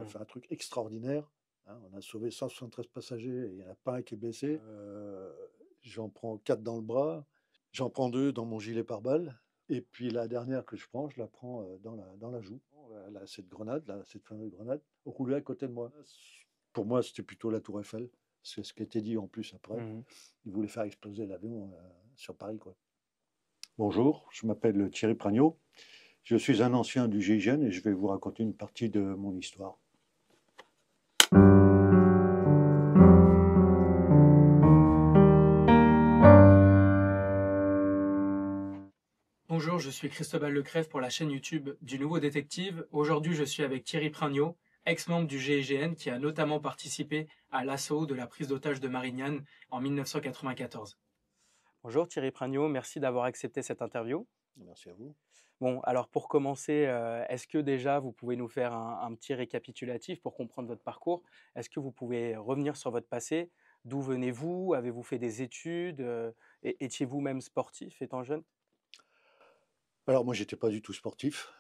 a Mmh. fait un truc extraordinaire, hein. On a sauvé 173 passagers et il n'y en a pas un qui est blessé. J'en prends 4 dans le bras, j'en prends 2 dans mon gilet pare-balles. Et puis la dernière que je prends, je la prends dans la joue. Cette grenade, là, cette fameuse grenade, roulait à côté de moi. Pour moi, c'était plutôt la Tour Eiffel. C'est ce qui était dit en plus après. Mmh. Ils voulaient faire exploser l'avion sur Paris, quoi. Bonjour, je m'appelle Thierry Pragnot. Je suis un ancien du GIGN et je vais vous raconter une partie de mon histoire. Bonjour, je suis Christobal Lecrève pour la chaîne YouTube du Nouveau Détective. Aujourd'hui, je suis avec Thierry Pragnot, ex-membre du GIGN qui a notamment participé à l'assaut de la prise d'otage de Marignane en 1994. Bonjour Thierry Pragnot, merci d'avoir accepté cette interview. Merci à vous. Bon, alors pour commencer, est-ce que déjà vous pouvez nous faire un petit récapitulatif pour comprendre votre parcours? Est-ce que vous pouvez revenir sur votre passé? D'où venez-vous? Avez-vous fait des études? Étiez-vous même sportif étant jeune? Alors moi, j'étais pas du tout sportif.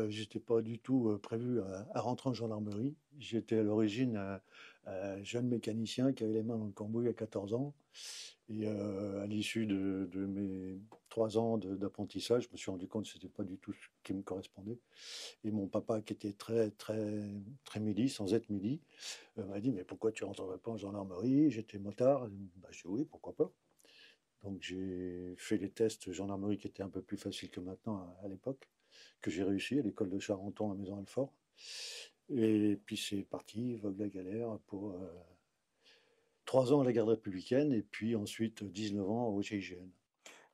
J'étais pas du tout prévu à rentrer en gendarmerie. J'étais à l'origine jeune mécanicien qui avait les mains dans le cambouis à 14 ans. Et à l'issue de mes 3 ans d'apprentissage, je me suis rendu compte que c'était pas du tout ce qui me correspondait. Et mon papa, qui était très midi, sans être midi, m'a dit: «Mais pourquoi tu rentrerais pas en gendarmerie?» J'étais motard. Bah, je dis: «Oui, pourquoi pas?» Donc j'ai fait les tests gendarmerie qui étaient un peu plus faciles que maintenant à l'époque, que j'ai réussi à l'école de Charenton à Maison-Alfort. Et puis c'est parti, vogue la galère pour 3 ans à la garde républicaine et puis ensuite 19 ans au GIGN.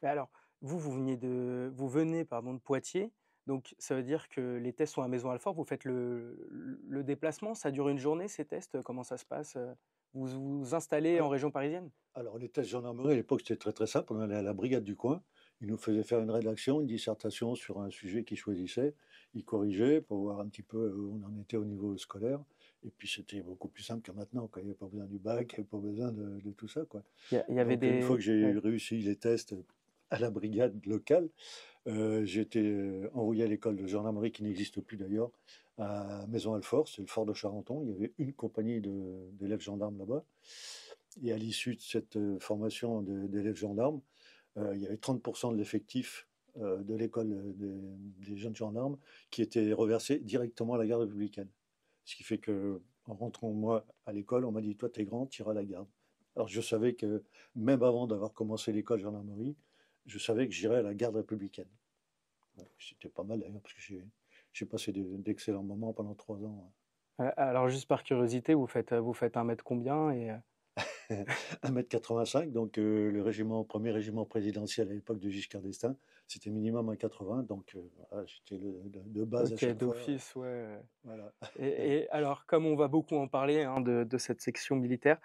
Mais alors, vous venez pardon, de Poitiers, donc ça veut dire que les tests sont à Maison-Alfort, vous faites le déplacement, ça dure une journée ces tests, comment ça se passe? Vous vous installez en Alors, région parisienne? alors, les tests gendarmerie à l'époque c'était très simple, on allait à la brigade du coin, ils nous faisaient faire une rédaction, une dissertation sur un sujet qu'ils choisissaient, ils corrigeaient pour voir un petit peu où on en était au niveau scolaire, et puis c'était beaucoup plus simple que maintenant, quand il n'y avait pas besoin du bac, il n'y avait pas besoin de tout ça, quoi. Il y avait Donc une fois des... que j'ai Ouais. réussi les tests à la brigade locale, j'ai été envoyé à l'école de gendarmerie qui n'existe plus d'ailleurs, à Maison-Alfort, c'est le fort de Charenton. Il y avait une compagnie d'élèves gendarmes là-bas. Et à l'issue de cette formation d'élèves gendarmes, il y avait 30% de l'effectif de l'école des jeunes gendarmes qui était reversé directement à la garde républicaine. Ce qui fait que, en rentrant moi à l'école, on m'a dit: «Toi, t'es grand, t'iras à la garde». Alors je savais que, même avant d'avoir commencé l'école gendarmerie, je savais que j'irais à la garde républicaine. Ouais, c'était pas mal d'ailleurs, parce que j'ai passé d'excellents moments pendant 3 ans. Alors juste par curiosité, vous faites 1 mètre combien et 1,85 m, donc premier régiment présidentiel à l'époque de Giscard d'Estaing, c'était minimum 1,80 m, donc voilà, j'étais de base à OK, chaque fois. d'office, ouais. Voilà. Et alors, comme on va beaucoup en parler hein, de cette section militaire,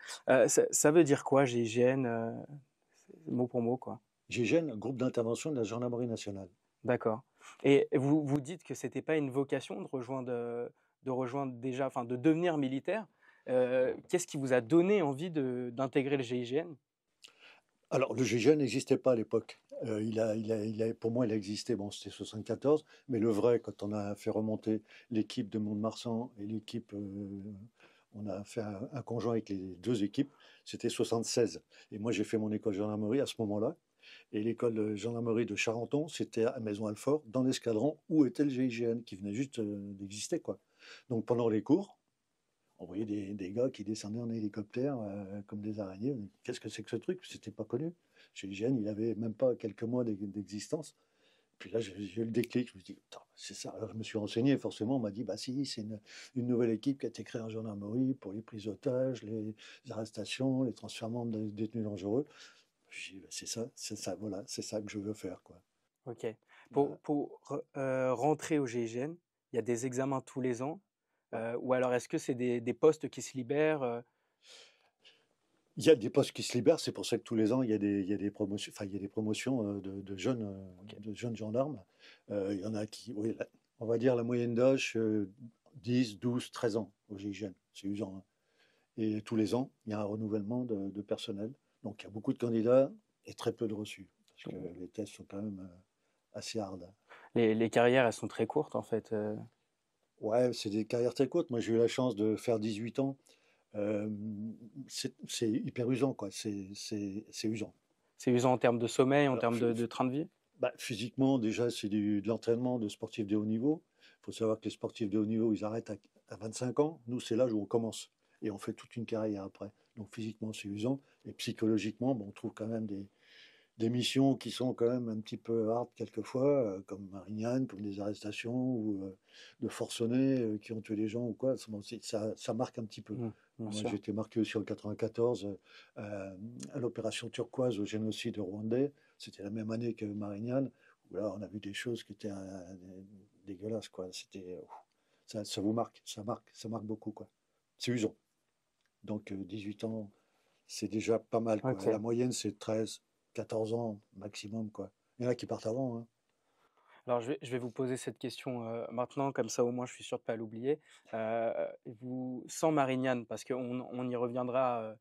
ça veut dire quoi GIGN, mot pour mot, quoi? GIGN, groupe d'intervention de la gendarmerie nationale. D'accord. Et vous dites que c'était pas une vocation de rejoindre déjà, enfin de devenir militaire. Qu'est-ce qui vous a donné envie d'intégrer le GIGN? Alors, le GIGN n'existait pas à l'époque. Pour moi, il a existé, bon, c'était 74, mais le vrai, quand on a fait remonter l'équipe de Mont-de-Marsan et l'équipe, on a fait un conjoint avec les deux équipes, c'était 76. Et moi, j'ai fait mon école de gendarmerie à ce moment-là. Et l'école de gendarmerie de Charenton, c'était à Maison-Alfort, dans l'escadron où était le GIGN, qui venait juste d'exister, quoi. Donc, pendant les cours, on voyait des gars qui descendaient en hélicoptère comme des araignées. Qu'est-ce que c'est que ce truc? C'était pas connu. Chez l'hygiène, il avait même pas quelques mois d'existence. Puis là, j'ai eu le déclic. Je me suis dit: putain, c'est ça. Alors, je me suis renseigné. Forcément, on m'a dit: bah si, c'est une nouvelle équipe qui a été créée en gendarmerie pour les prises d'otages, les arrestations, les transfèrements de détenus dangereux. J'ai dit: bah, c'est ça, voilà, c'est ça que je veux faire, quoi. Ok. Voilà. Rentrer au GIGN, il y a des examens tous les ans, Ouais. ou alors est-ce que c'est des postes qui se libèrent Il y a des postes qui se libèrent, c'est pour ça que tous les ans, il y a des promotions, enfin, il y a des promotions Ok. de jeunes gendarmes. Il y en a qui, oui, on va dire la moyenne d'âge, 10, 12, 13 ans au GIGN, c'est usant, hein. Et tous les ans, il y a un renouvellement de personnel. Donc il y a beaucoup de candidats et très peu de reçus, parce que les tests sont quand même assez hard. Les carrières, elles sont très courtes en fait. Ouais, c'est des carrières très courtes. Moi, j'ai eu la chance de faire 18 ans. Euh, c'est hyper usant, quoi. C'est usant. C'est usant en termes de sommeil, en Alors, termes de train de vie? bah, physiquement, déjà, c'est de l'entraînement de sportifs de haut niveau. Il faut savoir que les sportifs de haut niveau, ils arrêtent à 25 ans. Nous, c'est l'âge où on commence. Et on fait toute une carrière après. Donc, physiquement, c'est usant. Et psychologiquement, bon, on trouve quand même des missions qui sont quand même un petit peu hard quelquefois, comme Marignane, comme des arrestations ou de forcenés qui ont tué des gens ou quoi. Bon, ça marque un petit peu. Bien Moi, j'ai sûr. été marqué aussi en 94 à l'opération turquoise au génocide rwandais. C'était la même année que Marignane, où là, on a vu des choses qui étaient dégueulasses, quoi. Ça vous marque, ça marque beaucoup, quoi. C'est usant. Donc, 18 ans, c'est déjà pas mal, quoi. La Ok. moyenne, c'est 13, 14 ans maximum, quoi. Il y en a qui partent avant, hein. Alors je vais vous poser cette question maintenant, comme ça au moins je suis sûr de ne pas l'oublier. Sans Marignane, parce qu'on y reviendra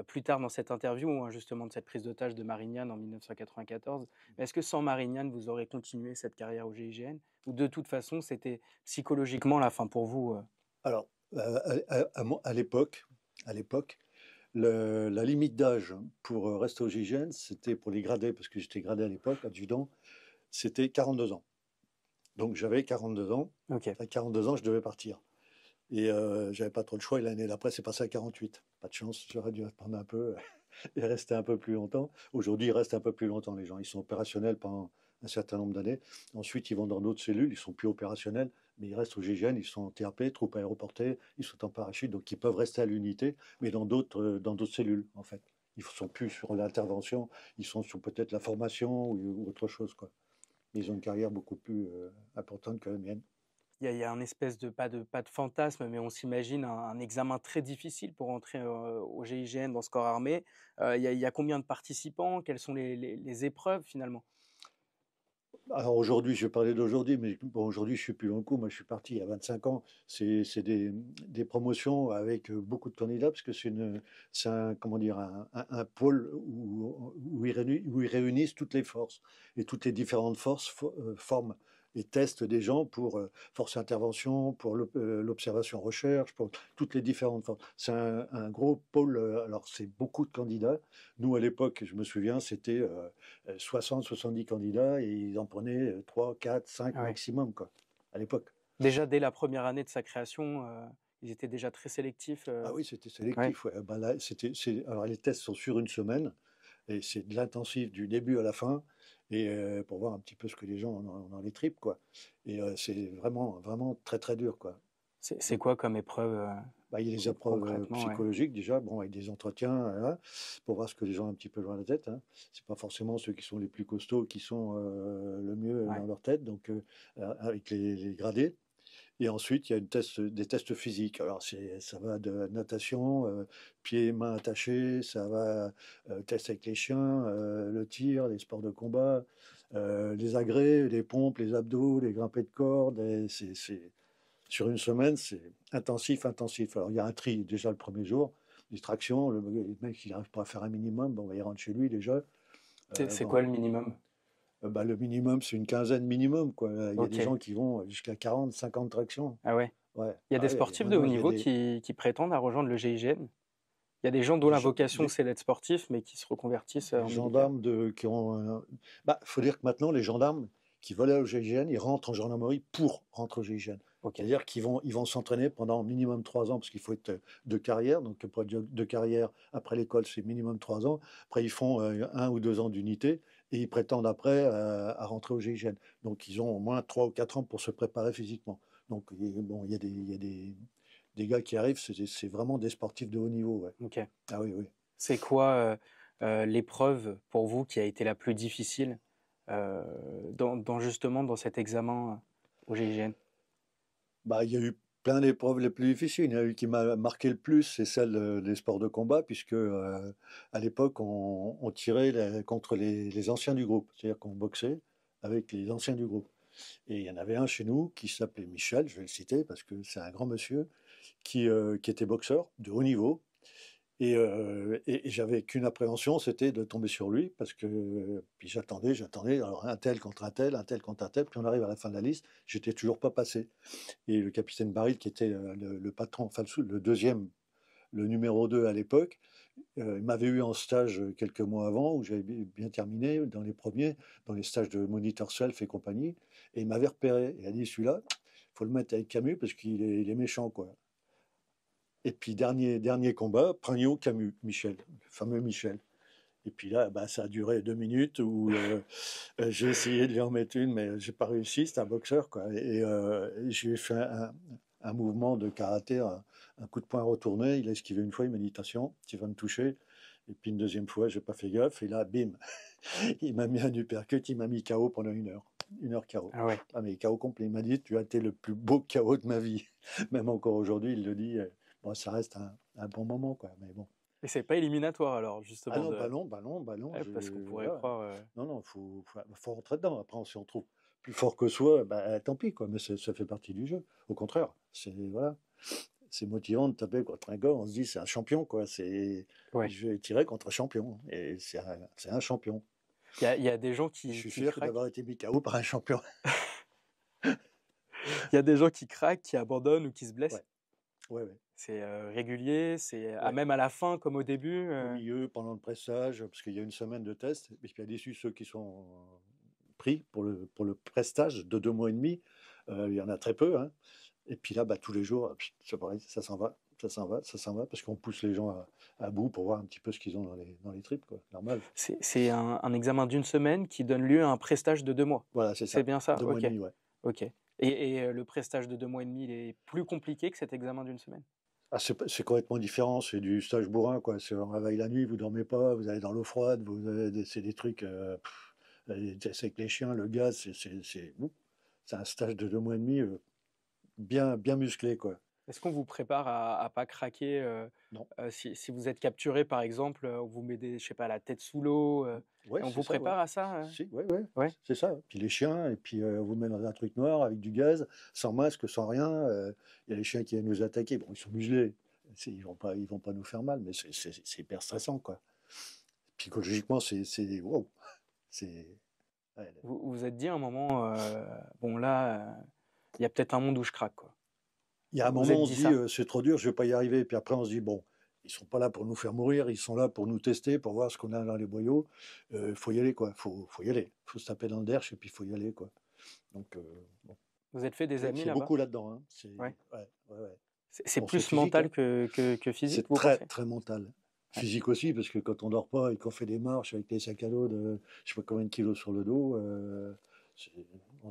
plus tard dans cette interview, hein, justement de cette prise d'otage de Marignane en 1994. Mais est-ce que sans Marignane, vous aurez continué cette carrière au GIGN? Ou de toute façon, c'était psychologiquement la fin pour vous Alors, à l'époque, la limite d'âge pour rester au GIGN, c'était pour les gradés, parce que j'étais gradé à l'époque, adjudant, c'était 42 ans. Donc j'avais 42 ans. Ok. À 42 ans, je devais partir. Et j'avais pas trop le choix. Et l'année d'après, c'est passé à 48. Pas de chance, j'aurais dû attendre un peu et rester un peu plus longtemps. Aujourd'hui, ils restent un peu plus longtemps, les gens. Ils sont opérationnels pendant un certain nombre d'années. Ensuite, ils vont dans d'autres cellules. Ils sont plus opérationnels, mais ils restent au GIGN. Ils sont en TAP, troupes aéroportées. Ils sont en parachute, donc ils peuvent rester à l'unité, mais dans d'autres cellules, en fait. Ils ne sont plus sur l'intervention. Ils sont sur peut-être la formation ou autre chose, quoi. Ils ont une carrière beaucoup plus importante que la mienne. Il y a un espèce pas de fantasme, mais on s'imagine un examen très difficile pour entrer au GIGN dans ce corps armé. Il y a combien de participants? Quelles sont les épreuves finalement? Alors aujourd'hui, je vais parler d'aujourd'hui, mais bon, aujourd'hui, je suis plus dans le coup. Moi, je suis parti il y a 25 ans. C'est des promotions avec beaucoup de candidats, parce que c'est un, comment dire, un pôle où ils réunissent toutes les forces. Et toutes les différentes forces forment et testent des gens pour force intervention, pour l'observation recherche, pour toutes les différentes forces. C'est un gros pôle. Alors, c'est beaucoup de candidats. Nous, à l'époque, je me souviens, c'était 60-70 candidats et ils en prenaient 3, 4, 5 Ah ouais. maximum, quoi, à l'époque. Déjà dès la première année de sa création, ils étaient déjà très sélectifs. Ah oui, c'était Ouais. sélectif. Ouais. Ben là, alors les tests sont sur une semaine et c'est de l'intensif du début à la fin et pour voir un petit peu ce que les gens ont dans les tripes, quoi. Et c'est vraiment, vraiment très, très dur, quoi. C'est Donc, quoi comme épreuve bah, il y a les épreuves concrètement, ouais. psychologiques déjà, bon, avec des entretiens hein, pour voir ce que les gens ont un petit peu dans la tête. Hein. C'est pas forcément ceux qui sont les plus costauds qui sont le mieux Ouais. dans leur tête, donc avec les gradés. Et ensuite, il y a des tests physiques. Alors, ça va de natation, pieds, mains attachés, ça va test avec les chiens, le tir, les sports de combat, les agrès, les pompes, les abdos, les grimpés de corde. Sur une semaine, c'est intensif, intensif. Alors, il y a un tri déjà le premier jour, distraction. Le mec, il n'arrive pas à faire un minimum, bon, il rentre chez lui déjà. C'est Bon, quoi le minimum? bah, le minimum, c'est une quinzaine minimum, quoi. Il y a des Ok. gens qui vont jusqu'à 40, 50 tractions. Ah ouais. Ouais. Il y a des Ah ouais, sportifs de haut maintenant, il y a niveau des, qui prétendent à rejoindre le GIGN. Il y a des gens dont des, la gen- vocation des- c'est d'être sportif, mais qui se reconvertissent des en militaire. gendarmes qui ont. Bah, faut dire que maintenant, les gendarmes qui veulent aller au GIGN, ils rentrent en gendarmerie pour rentrer au GIGN. Ok. C'est-à-dire qu'ils vont s'entraîner pendant minimum 3 ans, parce qu'il faut être de carrière. Donc, pour être de carrière après l'école, c'est minimum 3 ans. Après, ils font 1 ou 2 ans d'unité et ils prétendent après à rentrer au GIGN. Donc, ils ont au moins 3 ou 4 ans pour se préparer physiquement. Donc, bon, il y a des gars qui arrivent, c'est vraiment des sportifs de haut niveau. Ouais. Ok. Ah oui, oui. C'est quoi l'épreuve pour vous qui a été la plus difficile justement dans cet examen au GIGN? Bah, il y a eu plein d'épreuves les plus difficiles. Il y en a eu qui m'a marqué le plus, c'est celle des sports de combat, puisque à l'époque, on tirait contre les anciens du groupe. C'est-à-dire qu'on boxait avec les anciens du groupe. Et il y en avait un chez nous qui s'appelait Michel, je vais le citer, parce que c'est un grand monsieur, qui était boxeur de haut niveau. Et j'avais qu'une appréhension, c'était de tomber sur lui, parce que puis j'attendais, alors un tel contre un tel, un tel contre un tel, puis on arrive à la fin de la liste, j'étais toujours pas passé. Et le capitaine Baril, qui était le patron, enfin le deuxième, le numéro 2 à l'époque, il m'avait eu en stage quelques mois avant, où j'avais bien terminé, dans les premiers, dans les stages de monitor self et compagnie, et il m'avait repéré. Il a dit, celui-là, faut le mettre avec Camus, parce il est méchant, quoi. Et puis, dernier combat, Pragno, Camus, Michel, le fameux Michel. Et puis là, bah, ça a duré 2 minutes où j'ai essayé de lui en mettre une, mais j'ai pas réussi. C'est un boxeur, quoi. Et j'ai fait un mouvement de karaté, un coup de poing retourné. Il a esquivé une fois, il m'a dit attention, tu vas me toucher. Et puis une deuxième fois, j'ai pas fait gaffe. Et là, bim, il m'a mis un uppercut, il m'a mis KO pendant 1 heure. 1 heure KO. Ah ouais. Ah, mais KO complet. Il m'a dit tu as été le plus beau KO de ma vie. Même encore aujourd'hui, il le dit. Bon, ça reste un bon moment, quoi. Mais bon. Et c'est pas éliminatoire alors, Ah justement. non, bah non. Ouais, parce qu'on pourrait Voilà. croire. Non, non, faut rentrer dedans. Après, si on trouve plus fort que soi, bah, tant pis, quoi. Mais ça fait partie du jeu. Au contraire, voilà, c'est motivant de taper contre un gars. On se dit, c'est un champion, quoi. Ouais. Je vais tirer contre un champion. Et c'est un champion. Il y a des gens Je qui suis fier craquent. d'avoir été mis KO par un champion. Il y a des gens qui craquent, qui abandonnent ou qui se blessent. Ouais. C'est régulier, c'est Ouais. même à la fin comme au début. Au milieu, pendant le pressage, parce qu'il y a une semaine de test, et puis il y a déçu ceux qui sont pris pour le prestage de 2 mois et demi. Il y en a très peu, hein. Et puis là, bah, tous les jours, c'est pareil, ça s'en va, parce qu'on pousse les gens à bout pour voir un petit peu ce qu'ils ont dans les tripes, quoi. Normal. C'est un examen d'1 semaine qui donne lieu à un prestage de 2 mois. Voilà, c'est ça. C'est bien ça. 2 mois Ok. et demi, ouais. Ok. Et le prestage de 2 mois et demi, il est plus compliqué que cet examen d'1 semaine. Ah, c'est complètement différent, c'est du stage bourrin, quoi. On réveille la nuit, vous dormez pas, vous allez dans l'eau froide, c'est des trucs, c'est avec les chiens, le gaz, c'est un stage de 2 mois et demi bien musclé, quoi. Est-ce qu'on vous prépare à pas craquer Non. si vous êtes capturé, par exemple, on vous met je sais pas, la tête sous l'eau, Ouais, et on c'est vous ça, prépare à ça Si, Ouais. c'est ça. Puis les chiens, et puis on vous met dans un truc noir avec du gaz, sans masque, sans rien. Il y a les chiens qui viennent nous attaquer. Bon, ils sont muselés. Ils vont pas nous faire mal, mais c'est hyper stressant, quoi. Psychologiquement, wow. Ouais. Vous vous êtes dit à un moment, bon là, il y a peut-être un monde où je craque, quoi. Il y a un Vous moment, êtes on dit se ça dit, c'est trop dur, je vais pas y arriver. Puis après, on se dit, bon, ils sont pas là pour nous faire mourir, ils sont là pour nous tester, pour voir ce qu'on a dans les boyaux. Faut y aller, quoi. Faut y aller. Faut se taper dans le derche et puis faut y aller, quoi. Donc, bon. Vous êtes fait des amis C'est là-bas? beaucoup là-dedans, hein. Ouais. Ouais. C'est Bon, plus c'est physique, mental hein. que physique, C'est vous très, pensez? très mental. Ouais. Physique aussi, parce que quand on dort pas et qu'on fait des marches avec des sacs à dos de je sais pas combien de kilos sur le dos,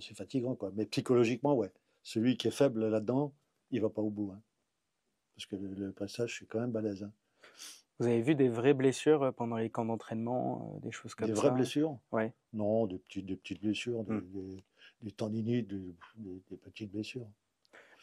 c'est fatigant, quoi. Mais psychologiquement, ouais. Celui qui est faible là-dedans, il va pas au bout, hein. Parce que le pressage, c'est quand même balèze, hein. Vous avez vu des vraies blessures pendant les camps d'entraînement, des choses comme Des ça? vraies blessures? Ouais. Non, des petites blessures, Mm. des tendinites, des petites blessures.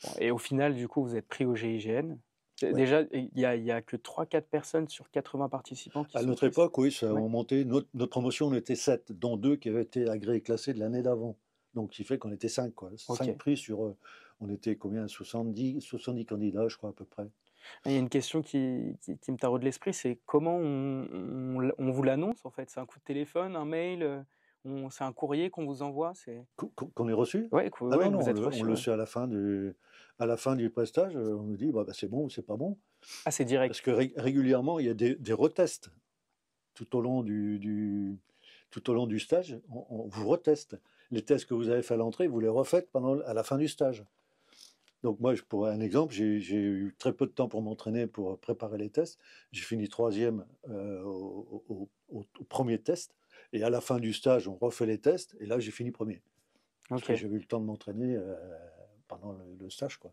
Bon, et au final, du coup, vous êtes pris au GIGN. Ouais. Déjà, il y a que 3-4 personnes sur 80 participants qui À sont notre prises. époque, oui, ça a Ouais. monté. Notre promotion, on était 7, dont 2 qui avaient été agréés et classés de l'année d'avant. Donc, ce qui fait qu'on était 5, quoi. Ok. 5 prix sur. On était combien? 70 candidats, je crois, à peu près. Il y a une question qui me taraude l'esprit, c'est comment on vous l'annonce, en fait? C'est un coup de téléphone, un mail, c'est un courrier qu'on vous envoie? Qu'on ait reçu? Ouais, Ah non, que non, vous êtes reçu, on le ouais. sait à la fin du prestage. On nous dit, bah, c'est bon ou c'est pas bon. Ah, c'est direct. Parce que régulièrement, il y a des retests tout au long du stage. On vous reteste. Les tests que vous avez fait à l'entrée, vous les refaites à la fin du stage. Donc moi, pour un exemple, j'ai eu très peu de temps pour m'entraîner, pour préparer les tests. J'ai fini 3e au premier test. Et à la fin du stage, on refait les tests. Et là, j'ai fini 1er. Parce que Ok. j'avais eu le temps de m'entraîner pendant le stage, quoi.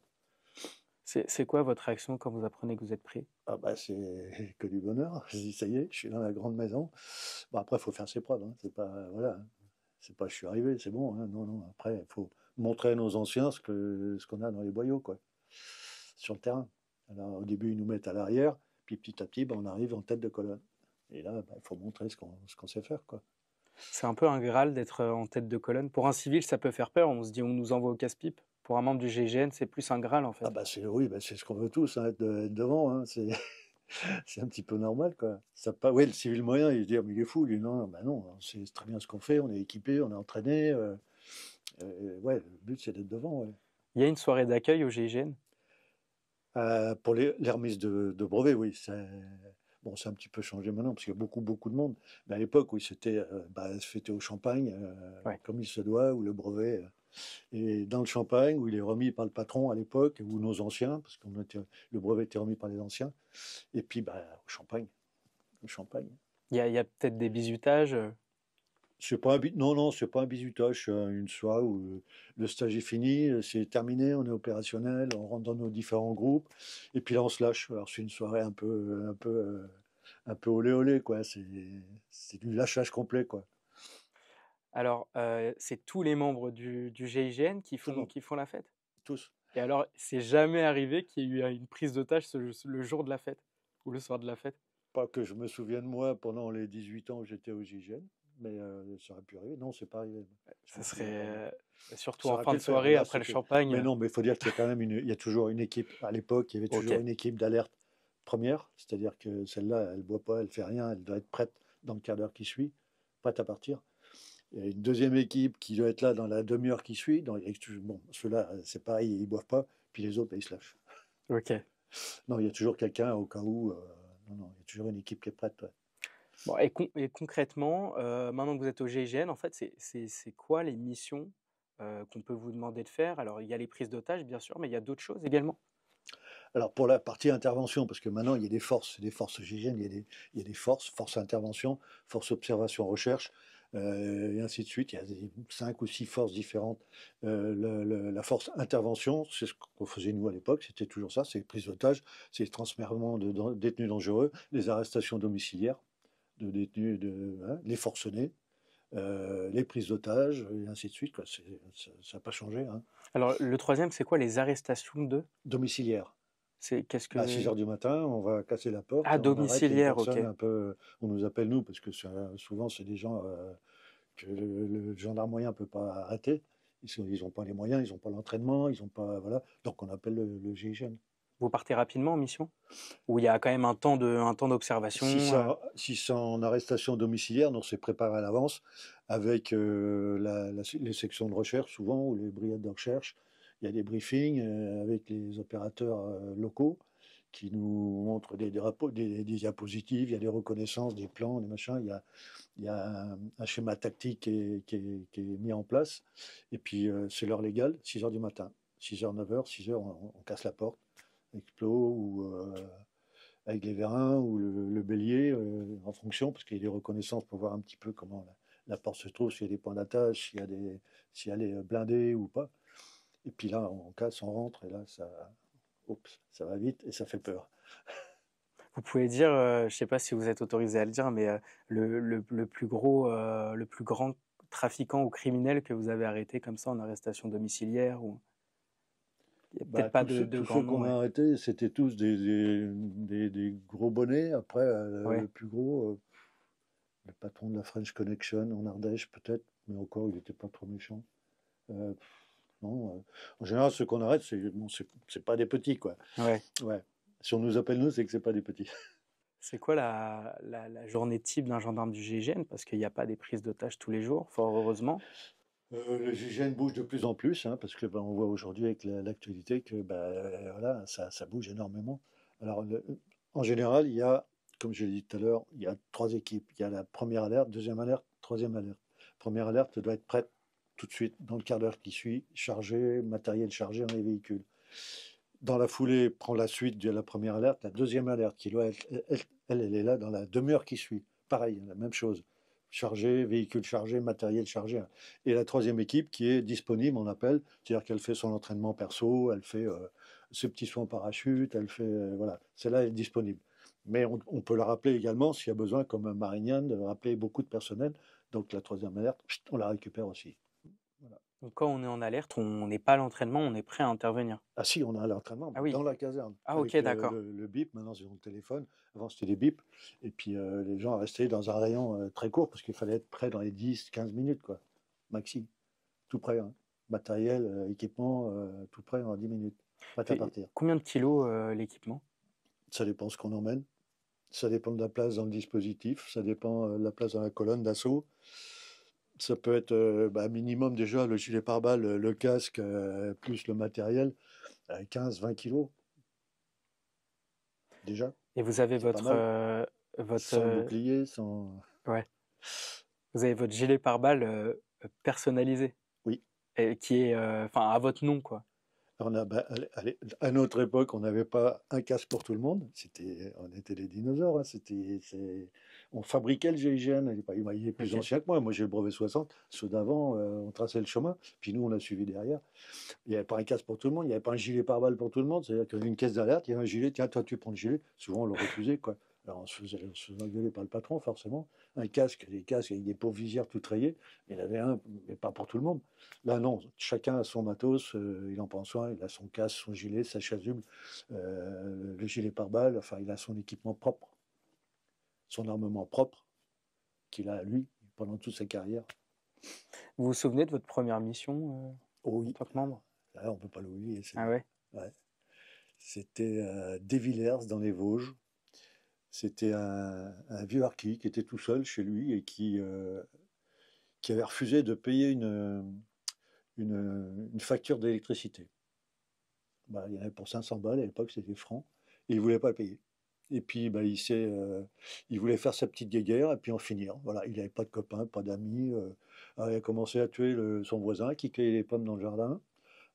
C'est quoi votre réaction quand vous apprenez que vous êtes pris? Ah bah c'est que du bonheur. Je dis ça y est, je suis dans la grande maison. Bon après, il faut faire ses preuves, hein. C'est pas voilà, c'est pas je suis arrivé, c'est bon, hein. Non. Après, il faut montrer à nos anciens ce qu'on a dans les boyaux, quoi, sur le terrain. Alors au début, ils nous mettent à l'arrière, puis petit à petit, bah, on arrive en tête de colonne. Et là, bah, il faut montrer ce qu'on sait faire, quoi. C'est un peu un Graal d'être en tête de colonne. Pour un civil, ça peut faire peur. On se dit, on nous envoie au casse-pipe. Pour un membre du GIGN, c'est plus un Graal, en fait. Ah bah oui, bah, c'est ce qu'on veut tous, hein, être devant, hein. C'est un petit peu normal, quoi. Ça pas, ouais, le civil moyen, il se dit, ah, mais il est fou, lui. Non, bah non, c'est très bien ce qu'on fait, on est équipé, on est entraîné. Ouais, le but, c'est d'être devant, ouais. Il y a une soirée d'accueil au GIGN? Pour les remises de brevets, oui. Bon, c'est un petit peu changé maintenant, parce qu'il y a beaucoup, beaucoup de monde. Mais à l'époque, oui, c'était bah, se fêter au champagne, Ouais. comme il se doit, ou le brevet. Et dans le champagne, où il est remis par le patron à l'époque, ou nos anciens, parce que le brevet était remis par les anciens. Et puis, bah, au champagne. Au champagne. Il y a peut-être des bizutages. C'est pas non, non, c'est pas un bizutage, c'est une soirée où le stage est fini, c'est terminé, on est opérationnel, on rentre dans nos différents groupes, et puis là on se lâche. Alors c'est une soirée un peu olé olé, quoi. C'est du lâchage complet, quoi. Alors, c'est tous les membres du GIGN Tout le monde, qui font la fête? tous. Et alors, c'est jamais arrivé qu'il y ait eu une prise d'otage le jour de la fête ou le soir de la fête? Pas que je me souvienne moi pendant les 18 ans où j'étais au GIGN, mais ça aurait pu arriver. Non, c'est pas arrivé. Je Ça me souviens pas, non. serait surtout Ça en aurait fin pu de le faire, mais soirée là après le c'était. Mais champagne. non, mais il faut dire qu'il y a quand même il y a toujours une équipe. À l'époque, il y avait toujours OK. une équipe d'alerte première, c'est-à-dire que celle-là, elle boit pas, elle fait rien, elle doit être prête dans le quart d'heure qui suit, prête à partir. Il y a une deuxième équipe qui doit être là dans la demi-heure qui suit. Bon, ceux-là, c'est pareil, ils boivent pas, puis les autres, ben, ils se lâchent. OK. Non, il y a toujours quelqu'un au cas où. Non, non, il y a toujours une équipe qui est prête. Ouais. Bon et concrètement, maintenant que vous êtes au GIGN, en fait, c'est quoi les missions, qu'on peut vous demander de faire? Alors, il y a les prises d'otages, bien sûr, mais il y a d'autres choses également? Alors pour la partie intervention, parce que maintenant il y a des forces GIGN, il y a des forces intervention, force observation recherche, et ainsi de suite. Il y a 5 ou 6 forces différentes. La force intervention, c'est ce qu'on faisait nous à l'époque, c'était toujours ça, c'est les prises d'otages, c'est le transfèrement de détenus dangereux, les arrestations domiciliaires de détenus, hein, les forcenés, les prises d'otages, et ainsi de suite, quoi. Ça n'a pas changé, hein. Alors, le troisième, c'est quoi les arrestations de? Domiciliaire. C'est qu'est-ce À 6 que heures du matin, on va casser la porte ah, et on arrête les domiciliaire, OK. personnes un peu. On nous appelle nous parce que souvent c'est des gens que le gendarme moyen ne peut pas arrêter. Ils n'ont pas les moyens, ils n'ont pas l'entraînement, ils ont pas voilà. Donc on appelle le GIGN. Vous partez rapidement en mission? Ou il y a quand même un temps d'observation, Si c'est en arrestation domiciliaire, donc c'est préparé à l'avance avec les sections de recherche souvent ou les brigades de recherche. Il y a des briefings avec les opérateurs locaux qui nous montrent des diapositives, il y a des reconnaissances, des plans, des machins. Il y a un schéma tactique qui est mis en place. Et puis c'est l'heure légale, 6 heures du matin. 6 heures, 9 heures, 6 heures, on casse la porte, explos ou avec les vérins ou le bélier, en fonction, parce qu'il y a des reconnaissances pour voir un petit peu comment la porte se trouve, s'il y a des points d'attache, si elle est blindée ou pas. Et puis là, on casse, on rentre, et là, oups, ça va vite et ça fait peur. vous pouvez dire, je sais pas si vous êtes autorisé à le dire, mais, le plus gros, le plus grand trafiquant ou criminel que vous avez arrêté comme ça en arrestation domiciliaire ou il y a peut-être Bah, pas de tous grands ceux noms, qu'on a ouais. arrêtés, c'était tous des gros bonnets. Après, Ouais. le plus gros, le patron de la French Connection en Ardèche, peut-être, mais encore, il n'était pas trop méchant. Euh, non, en général, ceux qu'on arrête, c'est pas des petits, quoi. Ouais. Ouais. Si on nous appelle nous, c'est que c'est pas des petits. C'est quoi la journée type d'un gendarme du GIGN? Parce qu'il y a pas des prises d'otages tous les jours, fort heureusement. Le GIGN bouge de plus en plus, hein, parce que on voit aujourd'hui avec l'actualité que voilà, ça bouge énormément. Alors, en général, il y a, comme je l'ai dit tout à l'heure, il y a 3 équipes. Il y a la première alerte, deuxième alerte, troisième alerte. Première alerte doit être prête tout de suite, dans le quart d'heure qui suit, chargé, matériel chargé dans les véhicules. Dans la foulée, prend la suite de la première alerte, la deuxième alerte qui doit être, elle est là dans la demi-heure qui suit. Pareil, la même chose. Chargé, véhicule chargé, matériel chargé. Et la troisième équipe qui est disponible, on appelle, c'est-à-dire qu'elle fait son entraînement perso, elle fait ses petits soins en parachute, elle fait. Voilà, celle-là est disponible. Mais on peut la rappeler également s'il y a besoin, comme un Marignan, de rappeler beaucoup de personnel. Donc la troisième alerte, on la récupère aussi. Voilà. Donc quand on est en alerte, on n'est pas à l'entraînement, on est prêt à intervenir. Ah si, on a l'entraînement, Ah mais oui. dans la caserne, Ah OK, avec d'accord. le bip, maintenant c'est le téléphone, avant c'était des bips, et puis les gens restaient dans un rayon très court, parce qu'il fallait être prêt dans les 10, 15 minutes, quoi, maxi, tout prêt, hein. Matériel, équipement, tout prêt en 10 minutes, prêt à Fait partir. combien de kilos, l'équipement? Ça dépend ce qu'on emmène. Ça dépend de la place dans le dispositif, ça dépend de la place dans la colonne d'assaut. Ça peut être minimum déjà le gilet pare-balles, le casque, plus le matériel, 15-20 kilos déjà. Et vous avez C'est pas mal. votre Sans le bouclier, sans... ouais, vous avez votre gilet pare-balles personnalisé, Oui. et qui est enfin à votre nom, quoi. À notre époque, on n'avait pas un casque pour tout le monde. On était des dinosaures. Hein. On fabriquait le GIGN. Il est plus Ok. ancien que moi. Moi, j'ai le brevet 60. Ceux d'avant, on traçait le chemin. Puis nous, on a suivi derrière. Il n'y avait pas un casque pour tout le monde. Il n'y avait pas un gilet pare-balles pour tout le monde. C'est-à-dire qu'il y avait une caisse d'alerte, il y avait un gilet. Tiens, toi, tu prends le gilet. Souvent, on le refusait, quoi. Alors, on se faisait engueuler par le patron, forcément. Un casque, des casques avec des pauvres visières tout rayées. Il y en avait un, mais pas pour tout le monde. Là, non. Chacun a son matos. Il en prend soin. Il a son casque, son gilet, sa chasuble, le gilet pare-balles. Enfin, il a son équipement propre, son armement propre qu'il a, lui, pendant toute sa carrière. Vous vous souvenez de votre première mission Oh en oui. tant que membre? Là, on ne peut pas l'oublier. Ah ouais? Ouais. C'était Desvillers, dans les Vosges. C'était un vieux harki qui était tout seul chez lui et qui avait refusé de payer une facture d'électricité. Bah, il y en avait pour 500 balles, à l'époque c'était francs, et il ne voulait pas le payer. Et puis il voulait faire sa petite guéguerre et puis en finir. Voilà, il n'avait pas de copains, pas d'amis. Alors il a commencé à tuer son voisin qui cueillait les pommes dans le jardin.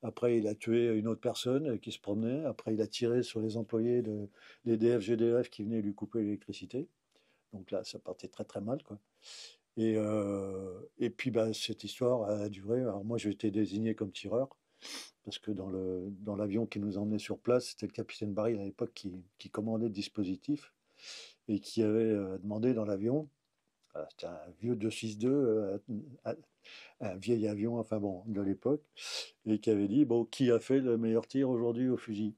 Après, il a tué une autre personne qui se promenait. Après, il a tiré sur les employés de l'EDF, GDF qui venaient lui couper l'électricité. Donc là, ça partait très très mal, quoi. Et puis, cette histoire a duré. Alors moi, j'ai été désigné comme tireur parce que dans l'avion qui nous emmenait sur place, c'était le capitaine Baril à l'époque qui commandait le dispositif et qui avait demandé dans l'avion. C'était un vieux 262, un vieil avion, enfin bon, de l'époque, et qui avait dit, bon, qui a fait le meilleur tir aujourd'hui au fusil?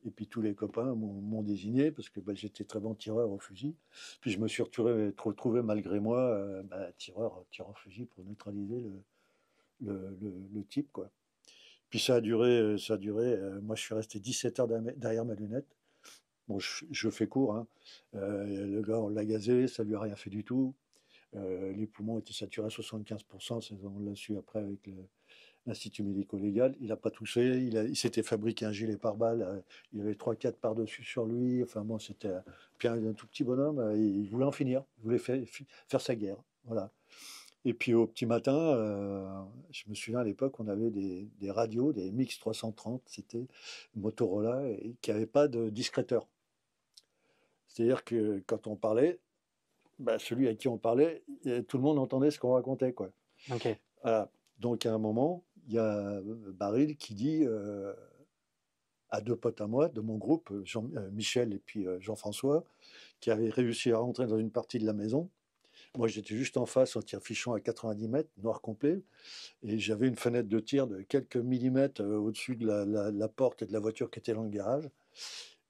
Et puis tous les copains m'ont désigné, parce que j'étais très bon tireur au fusil. Puis je me suis retrouvé malgré moi, tireur au fusil pour neutraliser le type, quoi. Puis ça a duré. Moi, je suis resté 17 heures derrière ma lunette. Bon, je fais court, hein. Le gars, on l'a gazé, ça lui a rien fait du tout. Les poumons étaient saturés à 75%, on l'a su après avec l'Institut médico-légal. Il n'a pas touché, il s'était fabriqué un gilet pare-balles, il avait 3-4 par-dessus sur lui. Enfin bon, c'était puis un tout petit bonhomme, il voulait en finir, il voulait faire sa guerre. Voilà. Et puis au petit matin, je me souviens à l'époque, on avait des radios, des Mix 330, c'était Motorola, et qui n'avaient pas de discréteur. C'est-à-dire que quand on parlait, celui à qui on parlait, tout le monde entendait ce qu'on racontait, quoi. Ok. Voilà. Donc à un moment, il y a Baril qui dit à deux potes à moi de mon groupe, Michel et puis Jean-François, qui avaient réussi à rentrer dans une partie de la maison. Moi, j'étais juste en face, en tir fichant à 90 mètres, noir complet, et j'avais une fenêtre de tir de quelques millimètres au-dessus de la porte et de la voiture qui était dans le garage.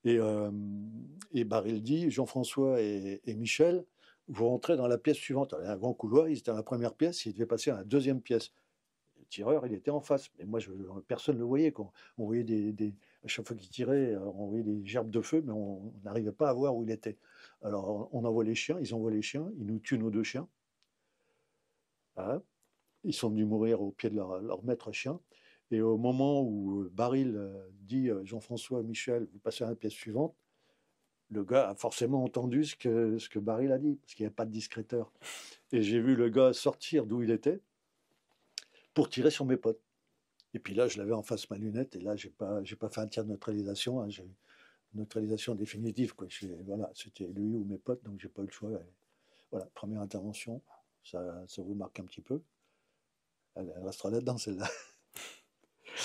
Et Baril dit, Jean-François et Michel, vous rentrez dans la pièce suivante. Il y a un grand couloir, ils étaient dans la première pièce, ils devaient passer à la deuxième pièce. Le tireur, il était en face. Mais moi, personne ne le voyait. On voyait à chaque fois qu'il tirait, on voyait des gerbes de feu, mais on n'arrivait pas à voir où il était. Alors, on envoie les chiens, ils envoient les chiens, ils nous tuent nos deux chiens. Voilà. Ils sont venus mourir au pied de leur maître chien. Et au moment où Baril dit Jean-François, Michel, vous passez à la pièce suivante, le gars a forcément entendu ce que Baril a dit, parce qu'il n'y avait pas de discréteur. Et j'ai vu le gars sortir d'où il était pour tirer sur mes potes. Et puis là, je l'avais en face ma lunette, et là, j'ai pas fait un tir de neutralisation, hein, j'ai eu une neutralisation définitive, quoi. Voilà, c'était lui ou mes potes, donc j'ai pas eu le choix. Et voilà, première intervention, ça vous marque un petit peu. Elle restera là-dedans, celle-là.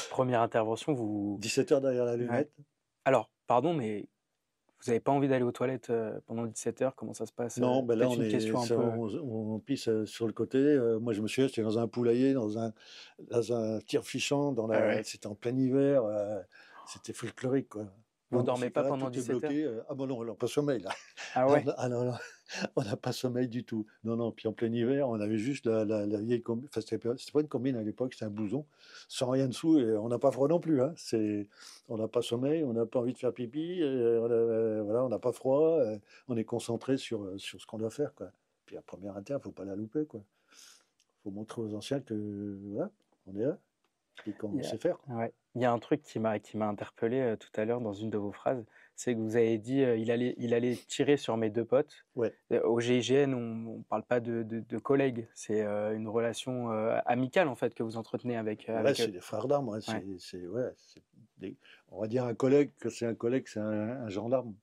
Première intervention, vous... 17 heures derrière la lunette. Ouais. Alors, pardon, mais vous n'avez pas envie d'aller aux toilettes pendant 17 heures? Comment ça se passe? Non, là, Peut-être une question un peu... on pisse sur le côté. Moi, je me souviens, j'étais dans un poulailler, dans un tire-fichant, Ah ouais. c'était en plein hiver. C'était folklorique, quoi. Vous Non, dans dormez ces pas cas-là, pendant tout est 17 heures? bloqué. Ah bon, non, on n'a pas sommeil, là. Ah Ah, ouais? non, non, on n'a pas sommeil du tout. Non, non, puis en plein hiver, on avait juste la vieille combine. Enfin, c'était pas une combine à l'époque, c'était un blouson, sans rien dessous, et on n'a pas froid non plus, hein. On n'a pas sommeil, on n'a pas envie de faire pipi, voilà, on n'a pas froid, on est concentré sur ce qu'on doit faire, quoi. Puis la première inter, faut pas la louper, quoi. Faut montrer aux anciens que, voilà, on est là, et qu'on Il y a, sait faire. ouais. Il y a un truc qui m'a interpellé tout à l'heure dans une de vos phrases, c'est que vous avez dit il allait tirer sur mes deux potes. Ouais. Au GIGN, on ne parle pas de collègues, c'est une relation amicale en fait que vous entretenez Ouais, avec c'est eux. des frères d'armes, ouais, Ouais. ouais, on va dire un collègue, que c'est un collègue, c'est un gendarme.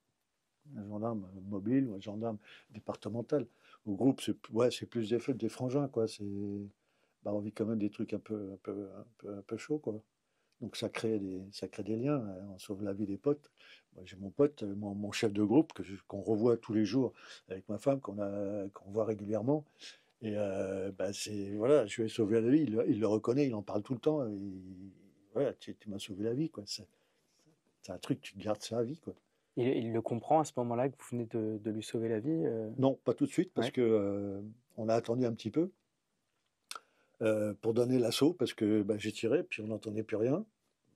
Un gendarme mobile ou un gendarme départemental. Au groupe, ouais, c'est plus des frangins, quoi. Bah, on vit quand même des trucs un peu chauds, quoi. Donc ça crée des liens, hein. On sauve la vie des potes. Moi, j'ai mon pote, mon chef de groupe, qu'on revoit tous les jours avec ma femme, qu'on voit régulièrement. Et bah, voilà, je lui ai sauvé la vie. Il le reconnaît, il en parle tout le temps. Voilà, tu m'as sauvé la vie, quoi. C'est un truc, tu gardes ça à vie, quoi. Il le comprend à ce moment-là que vous venez de lui sauver la vie. Non, pas tout de suite, parce Ouais. que on a attendu un petit peu pour donner l'assaut, parce que bah, j'ai tiré, puis on n'entendait plus rien.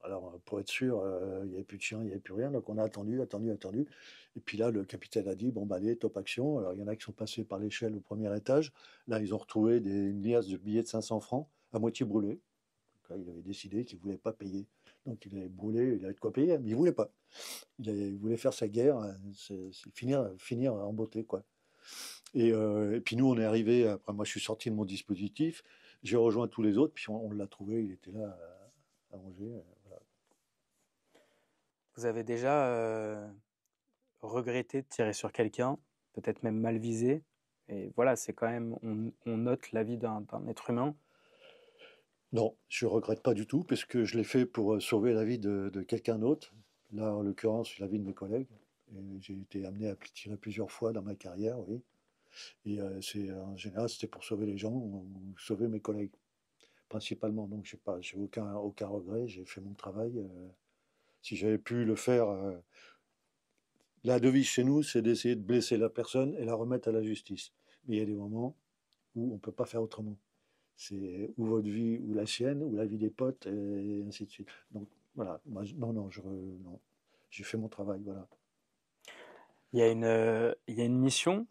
Alors, pour être sûr, il n'y avait plus de chien, il n'y avait plus rien, donc on a attendu. Et puis là, le capitaine a dit, bon, bah, allez, top action. Alors, il y en a qui sont passés par l'échelle au premier étage. Là, ils ont retrouvé une liasse de billets de 500 francs, à moitié brûlés. Donc là, il avait décidé qu'il ne voulait pas payer. Donc, il avait brûlé, il avait de quoi payer, mais il ne voulait pas. Il voulait faire sa guerre, finir en beauté, quoi. Et puis nous, on est arrivé, après moi je suis sorti de mon dispositif, j'ai rejoint tous les autres, puis on l'a trouvé, il était là à Angers. Voilà. Vous avez déjà regretté de tirer sur quelqu'un, peut-être même mal visé. Et voilà, c'est quand même, on note la vie d'un être humain. Non, je regrette pas du tout, parce que je l'ai fait pour sauver la vie de quelqu'un d'autre. Là, en l'occurrence, la vie de mes collègues. Et j'ai été amené à tirer plusieurs fois dans ma carrière, oui. Et en général, c'était pour sauver les gens ou sauver mes collègues, principalement. Donc, j'ai aucun regret, j'ai fait mon travail. Si j'avais pu le faire. La devise chez nous, c'est d'essayer de blesser la personne et la remettre à la justice. Mais il y a des moments où on ne peut pas faire autrement. C'est ou votre vie ou la sienne, ou la vie des potes, et ainsi de suite. Donc voilà, moi, non, non, j'ai fait mon travail, voilà. Il y a une mission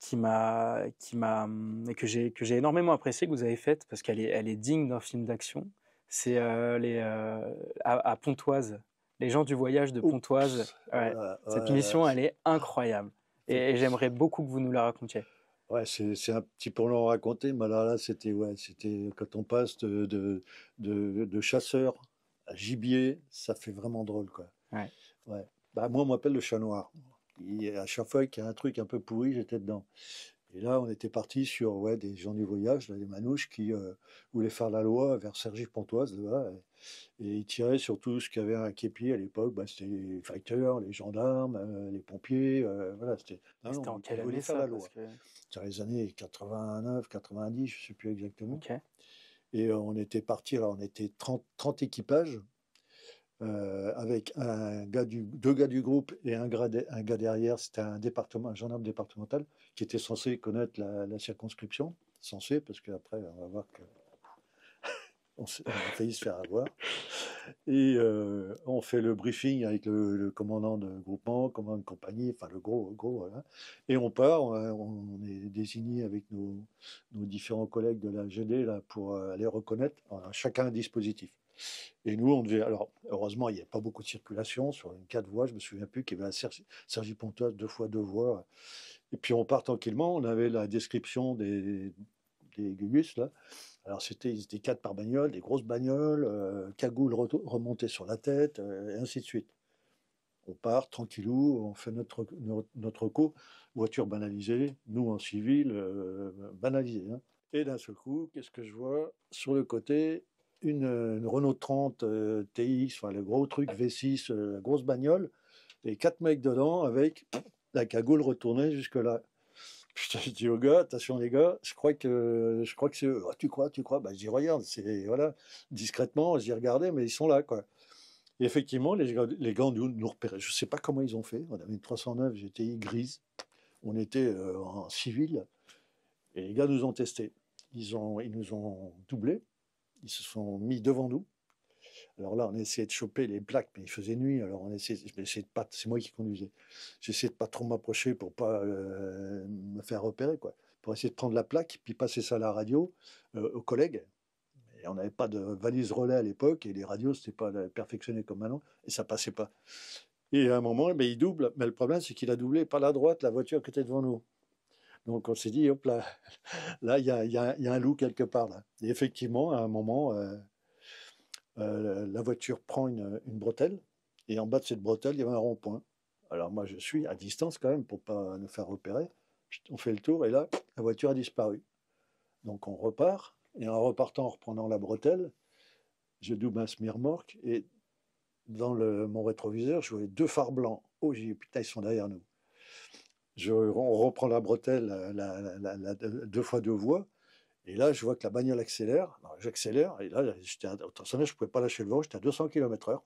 que j'ai énormément appréciée que vous avez faite parce elle est digne d'un film d'action. C'est à Pontoise, les gens du voyage de Pontoise. Oups, Ouais. voilà, Cette voilà. mission, elle est incroyable. Et j'aimerais beaucoup que vous nous la racontiez. Ouais, c'est un petit peu long à raconter, mais là, c'était quand on passe de chasseur à gibier, ça fait vraiment drôle, quoi. Ouais. Ouais. Bah, moi, on m'appelle le chat noir. À chaque fois qu'il y a un truc un peu pourri, j'étais dedans. Et là, on était parti sur ouais, des gens du voyage, là, des manouches qui voulaient faire la loi vers Cergy-Pontoise, là, et ils tiraient sur tout ce qu'il y avait un képi à l'époque. Bah, c'était les fighters, les gendarmes, les pompiers. Voilà, non, C'était en ils quelle voulaient année faire ça? la Parce loi. que... C'était les années 89, 90, je ne sais plus exactement. Ok. Et on était parti, alors on était 30 équipages avec deux gars du groupe et un gars derrière, c'était un gendarme départemental qui était censé connaître la circonscription, censé, parce qu'après, on va voir qu'on on a failli se faire avoir. Et on fait le briefing avec le commandant de groupement, commandant de compagnie, enfin le gros, voilà. Et on part, on est désigné avec nos différents collègues de la GD là, pour aller reconnaître. On a chacun un dispositif. Et nous, on devait. Alors, heureusement, il n'y a pas beaucoup de circulation sur une 4 voies. Je me souviens plus qu'il y avait à Cergy-Pontoise 2 fois 2 voies. Et puis on part tranquillement. On avait la description des Gugus là. Alors ils étaient 4 par bagnole, des grosses bagnoles, cagoules remontées sur la tête, et ainsi de suite. On part tranquillou, on fait notre co, voiture banalisée, nous en civil, banalisée, hein. Et d'un seul coup, qu'est-ce que je vois sur le côté? Une Renault 30 TX, enfin le gros truc V6, la grosse bagnole, et 4 mecs dedans avec la cagoule retournée jusque-là. Putain, je dis aux gars, attention les gars, je crois que c'est eux. Ah, tu crois? Bah, je dis, regarde, voilà, discrètement, j'y regardais, mais ils sont là, quoi. Et effectivement, les gars nous repéraient. Je ne sais pas comment ils ont fait. On avait une 309 GTI grise. On était en civil. Et les gars nous ont testés. Ils nous ont doublés. Ils se sont mis devant nous. Alors là, on essayait de choper les plaques, mais il faisait nuit. Alors c'est moi qui conduisais. J'essayais de pas trop m'approcher pour pas me faire repérer, quoi. Pour essayer de prendre la plaque, puis passer ça à la radio aux collègues. Et on n'avait pas de valise relais à l'époque, et les radios, c'était pas perfectionné comme maintenant, et ça passait pas. Et à un moment, il double. Mais le problème, c'est qu'il a doublé par la droite la voiture qui était devant nous. Donc on s'est dit, hop là, là, il y a un loup quelque part, là. Et effectivement, à un moment, la voiture prend une bretelle, et en bas de cette bretelle, il y avait un rond-point. Alors moi, je suis à distance quand même pour pas nous faire repérer. On fait le tour, et là, la voiture a disparu. Donc on repart, et en repartant, en reprenant la bretelle, je double un semi-remorque, et dans mon rétroviseur, je voyais 2 phares blancs. Oh, j'ai dit, putain, ils sont derrière nous. On reprend la bretelle, 2 fois 2 voies, et là, je vois que la bagnole accélère. Alors, j'accélère, et là, je ne pouvais pas lâcher le vent, j'étais à 200 km/h.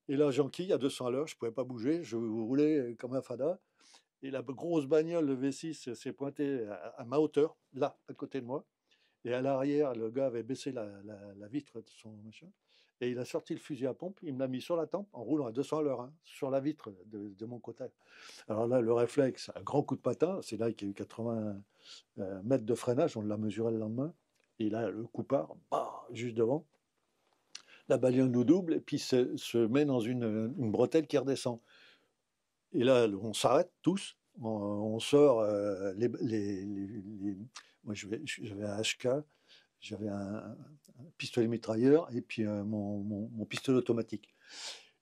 Et là, j'enquille à 200 à l'heure, je ne pouvais pas bouger, je roulais comme un fada. Et la grosse bagnole, le V6, s'est pointée à ma hauteur, là, à côté de moi. Et à l'arrière, le gars avait baissé la vitre de son machin. Et il a sorti le fusil à pompe, il me l'a mis sur la tempe, en roulant à 200 à l'heure, hein, sur la vitre de mon côté. Alors là, le réflexe, un grand coup de patin, c'est là qu'il y a eu 80 mètres de freinage, on l'a mesuré le lendemain. Et là, le coup part, bah, juste devant. La bagnole nous double, et puis se met dans une bretelle qui redescend. Et là, on s'arrête tous, on sort moi j'avais un HK, j'avais un pistolet mitrailleur et puis mon pistolet automatique.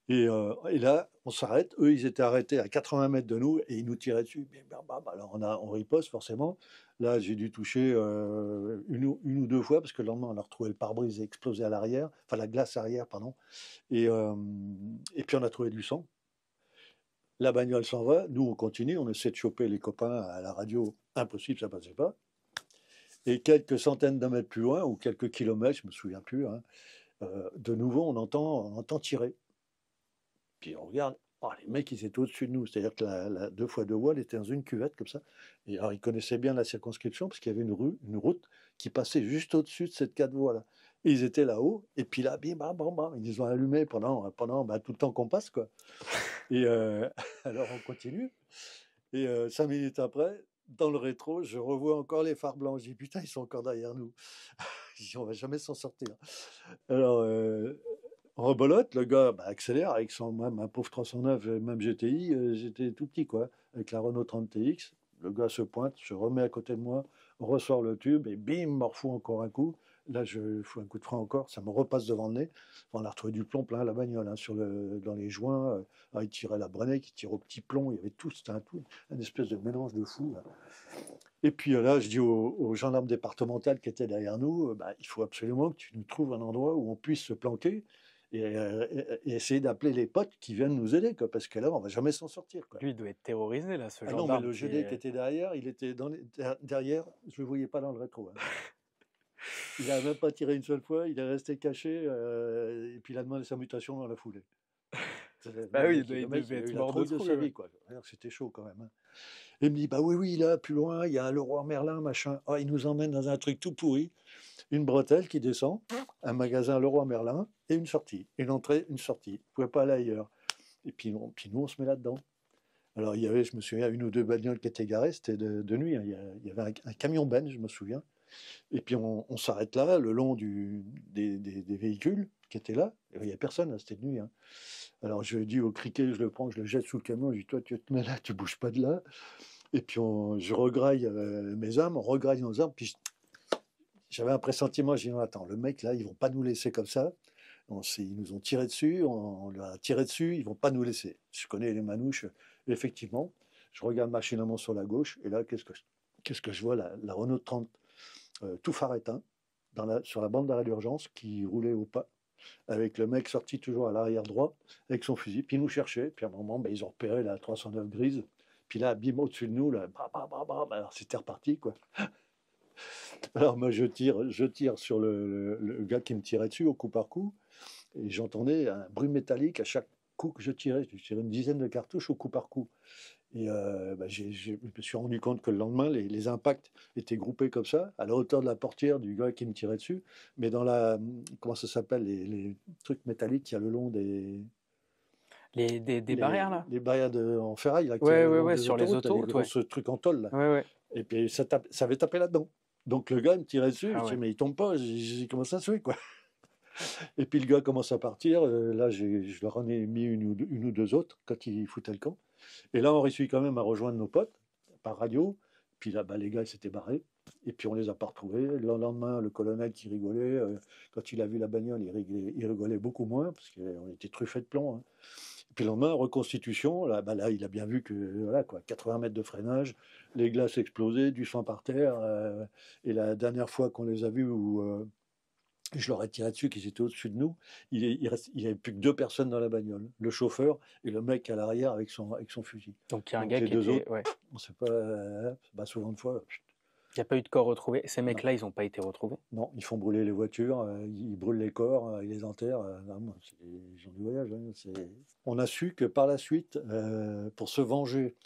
Et là, on s'arrête. Eux, ils étaient arrêtés à 80 mètres de nous et ils nous tiraient dessus. Alors on riposte forcément. Là, j'ai dû toucher une ou 2 fois parce que le lendemain, on a retrouvé le pare-brise explosé à l'arrière, enfin la glace arrière, pardon. Et puis on a trouvé du sang. La bagnole s'en va, nous on continue, on essaie de choper les copains à la radio. Impossible, ça passait pas. Et quelques centaines de mètres plus loin, ou quelques kilomètres, je me souviens plus, hein, de nouveau on entend tirer. Puis on regarde, oh, les mecs ils étaient au-dessus de nous, c'est-à-dire que la 2 fois 2 voies, elle était dans une cuvette comme ça. Et alors ils connaissaient bien la circonscription parce qu'il y avait une route qui passait juste au-dessus de cette 4 voies là. Et ils étaient là-haut, et puis là, bim, bam, bam, bam, ils ont allumé pendant tout le temps qu'on passe, quoi. Et alors on continue. Et 5 minutes après, dans le rétro, je revois encore les phares blancs. Je dis putain, ils sont encore derrière nous. Je dis on va jamais s'en sortir. Alors on rebolote, le gars accélère avec ma pauvre 309, même GTI, j'étais tout petit quoi, avec la Renault 30 TX. Le gars se pointe, se remet à côté de moi, ressort le tube et bim, me refout encore un coup. Là, je fous un coup de frein encore, ça me repasse devant le nez. Enfin, on a retrouvé du plomb plein la bagnole, hein, dans les joints. Il tirait la brenette, il tirait au petit plomb, il y avait tout, c'était un espèce de mélange de fou. Là. Et puis là, je dis au gendarme départemental qui était derrière nous, il faut absolument que tu nous trouves un endroit où on puisse se planquer et essayer d'appeler les potes qui viennent nous aider, quoi, parce que là, on va jamais s'en sortir. Quoi. Lui, il doit être terrorisé, là, ce Ah gendarme. non, mais le GD qui était derrière, il était derrière, je le voyais pas dans le rétro. Hein. Il n'a même pas tiré une seule fois, il est resté caché, et puis il a demandé sa mutation dans la foulée. Bah oui, il devait être a mort trop de de trouille, sa ouais. vie, quoi. C'était chaud quand même. Hein. Et il me dit, bah oui, là, plus loin, il y a un Leroy Merlin, machin. Oh, il nous emmène dans un truc tout pourri. Une bretelle qui descend, un magasin Leroy Merlin, et une sortie. Une entrée, une sortie. Vous ne pouvez pas aller ailleurs. Et puis nous, on se met là-dedans. Alors, il y avait, je me souviens, 1 ou 2 bagnoles qui étaient garées, c'était de nuit. Hein. Il y avait un camion Ben, je me souviens. Et puis on s'arrête là, le long des véhicules qui étaient là. Il n'y avait personne, c'était de nuit. Hein. Alors je dis au criquet, je le prends, je le jette sous le camion, je dis toi tu te mets là, tu bouges pas de là. Et puis je regraille mes armes, on regraille nos armes. Puis j'avais un pressentiment, je dis non attends, le mec là, ils vont pas nous laisser comme ça. Ils nous ont tiré dessus, on leur a tiré dessus, ils vont pas nous laisser. Je connais les manouches, effectivement. Je regarde machinalement sur la gauche, et là qu'est-ce que je vois, la Renault 30 tout phare éteint, sur la bande d'arrêt d'urgence qui roulait au pas, avec le mec sorti toujours à l'arrière droit, avec son fusil, puis ils nous cherchaient, puis à un moment, ils ont repéré la 309 grise, puis là, bim, au-dessus de nous, là, alors c'était reparti, quoi. Alors moi, je tire sur le gars qui me tirait dessus, au coup par coup, Et j'entendais un bruit métallique à chaque coup que je tirais. Je tirais une dizaine de cartouches au coup par coup. Et je me suis rendu compte que le lendemain, les impacts étaient groupés comme ça, à la hauteur de la portière du gars qui me tirait dessus, mais dans la, comment ça s'appelle, les trucs métalliques qu'il y a le long Des barrières, là? les barrières en ferraille là, qu'il y a Ouais, le ouais, long ouais, des sur les autoroutes, là, les autoroutes, ouais. grosses trucs en tôle là. Ouais, ouais. Et puis ça avait tapé là-dedans. Donc le gars il me tirait dessus, je Ah dis ouais. mais il tombe pas, j'ai dit, comment ça se fait quoi. Et puis le gars commence à partir, là je leur en ai mis une ou deux autres quand ils foutaient le camp. Et là on réussit quand même à rejoindre nos potes par radio. Puis là les gars ils s'étaient barrés. Et puis on les a pas retrouvés. Le lendemain, le colonel qui rigolait, quand il a vu la bagnole, il rigolait beaucoup moins, parce qu'on était truffés de plomb. Hein. Et puis le lendemain, reconstitution, là, il a bien vu que, voilà, quoi, 80 mètres de freinage, les glaces explosaient, du sang par terre. Et la dernière fois qu'on les a vus, où je leur ai tiré dessus, qu'ils étaient au-dessus de nous, il n'y avait plus que deux personnes dans la bagnole, le chauffeur et le mec à l'arrière avec son fusil. Donc il y a un Donc gars les qui deux était. autres, Ouais. on ne sait pas, souvent de fois, Il n'y a pas eu de corps retrouvé. Ces non. mecs-là, ils n'ont pas été retrouvés. Non, ils font brûler les voitures, ils brûlent les corps, ils les enterrent. Non, c'est les gens du voyage. Hein, on a su que par la suite, pour se venger,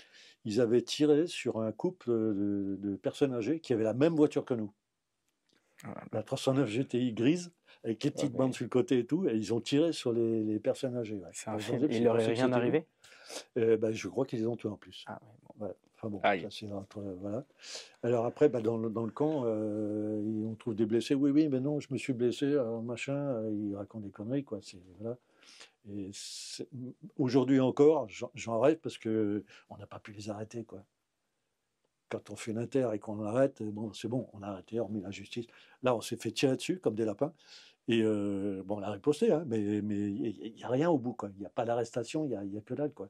ils avaient tiré sur un couple de personnes âgées qui avaient la même voiture que nous. Voilà. La 309 GTI grise, avec les Ouais, petites mais bandes sur le côté et tout, et ils ont tiré sur les personnes âgées. Ouais. c'est un Pour se film. venger, parce Il qu'ils leur est pensaient que rien c'était nous. arrivé? Je crois qu'ils les ont tués en plus. Ah ouais, bon. Ouais. Enfin bon, Aïe. ça c'est voilà. Alors après, dans le camp, on trouve des blessés. Oui, oui, mais non, je me suis blessé, machin. Ils racontent des conneries, quoi. Voilà. Et aujourd'hui encore, j'en rêve parce que on n'a pas pu les arrêter, quoi. Quand on fait une inter et qu'on arrête, bon, c'est bon, on a arrêté, hormis la justice. Là, on s'est fait tirer dessus comme des lapins. Et bon, on a riposté, hein, mais il n'y a rien au bout, quoi. Il n'y a pas d'arrestation, il y a que dalle, quoi.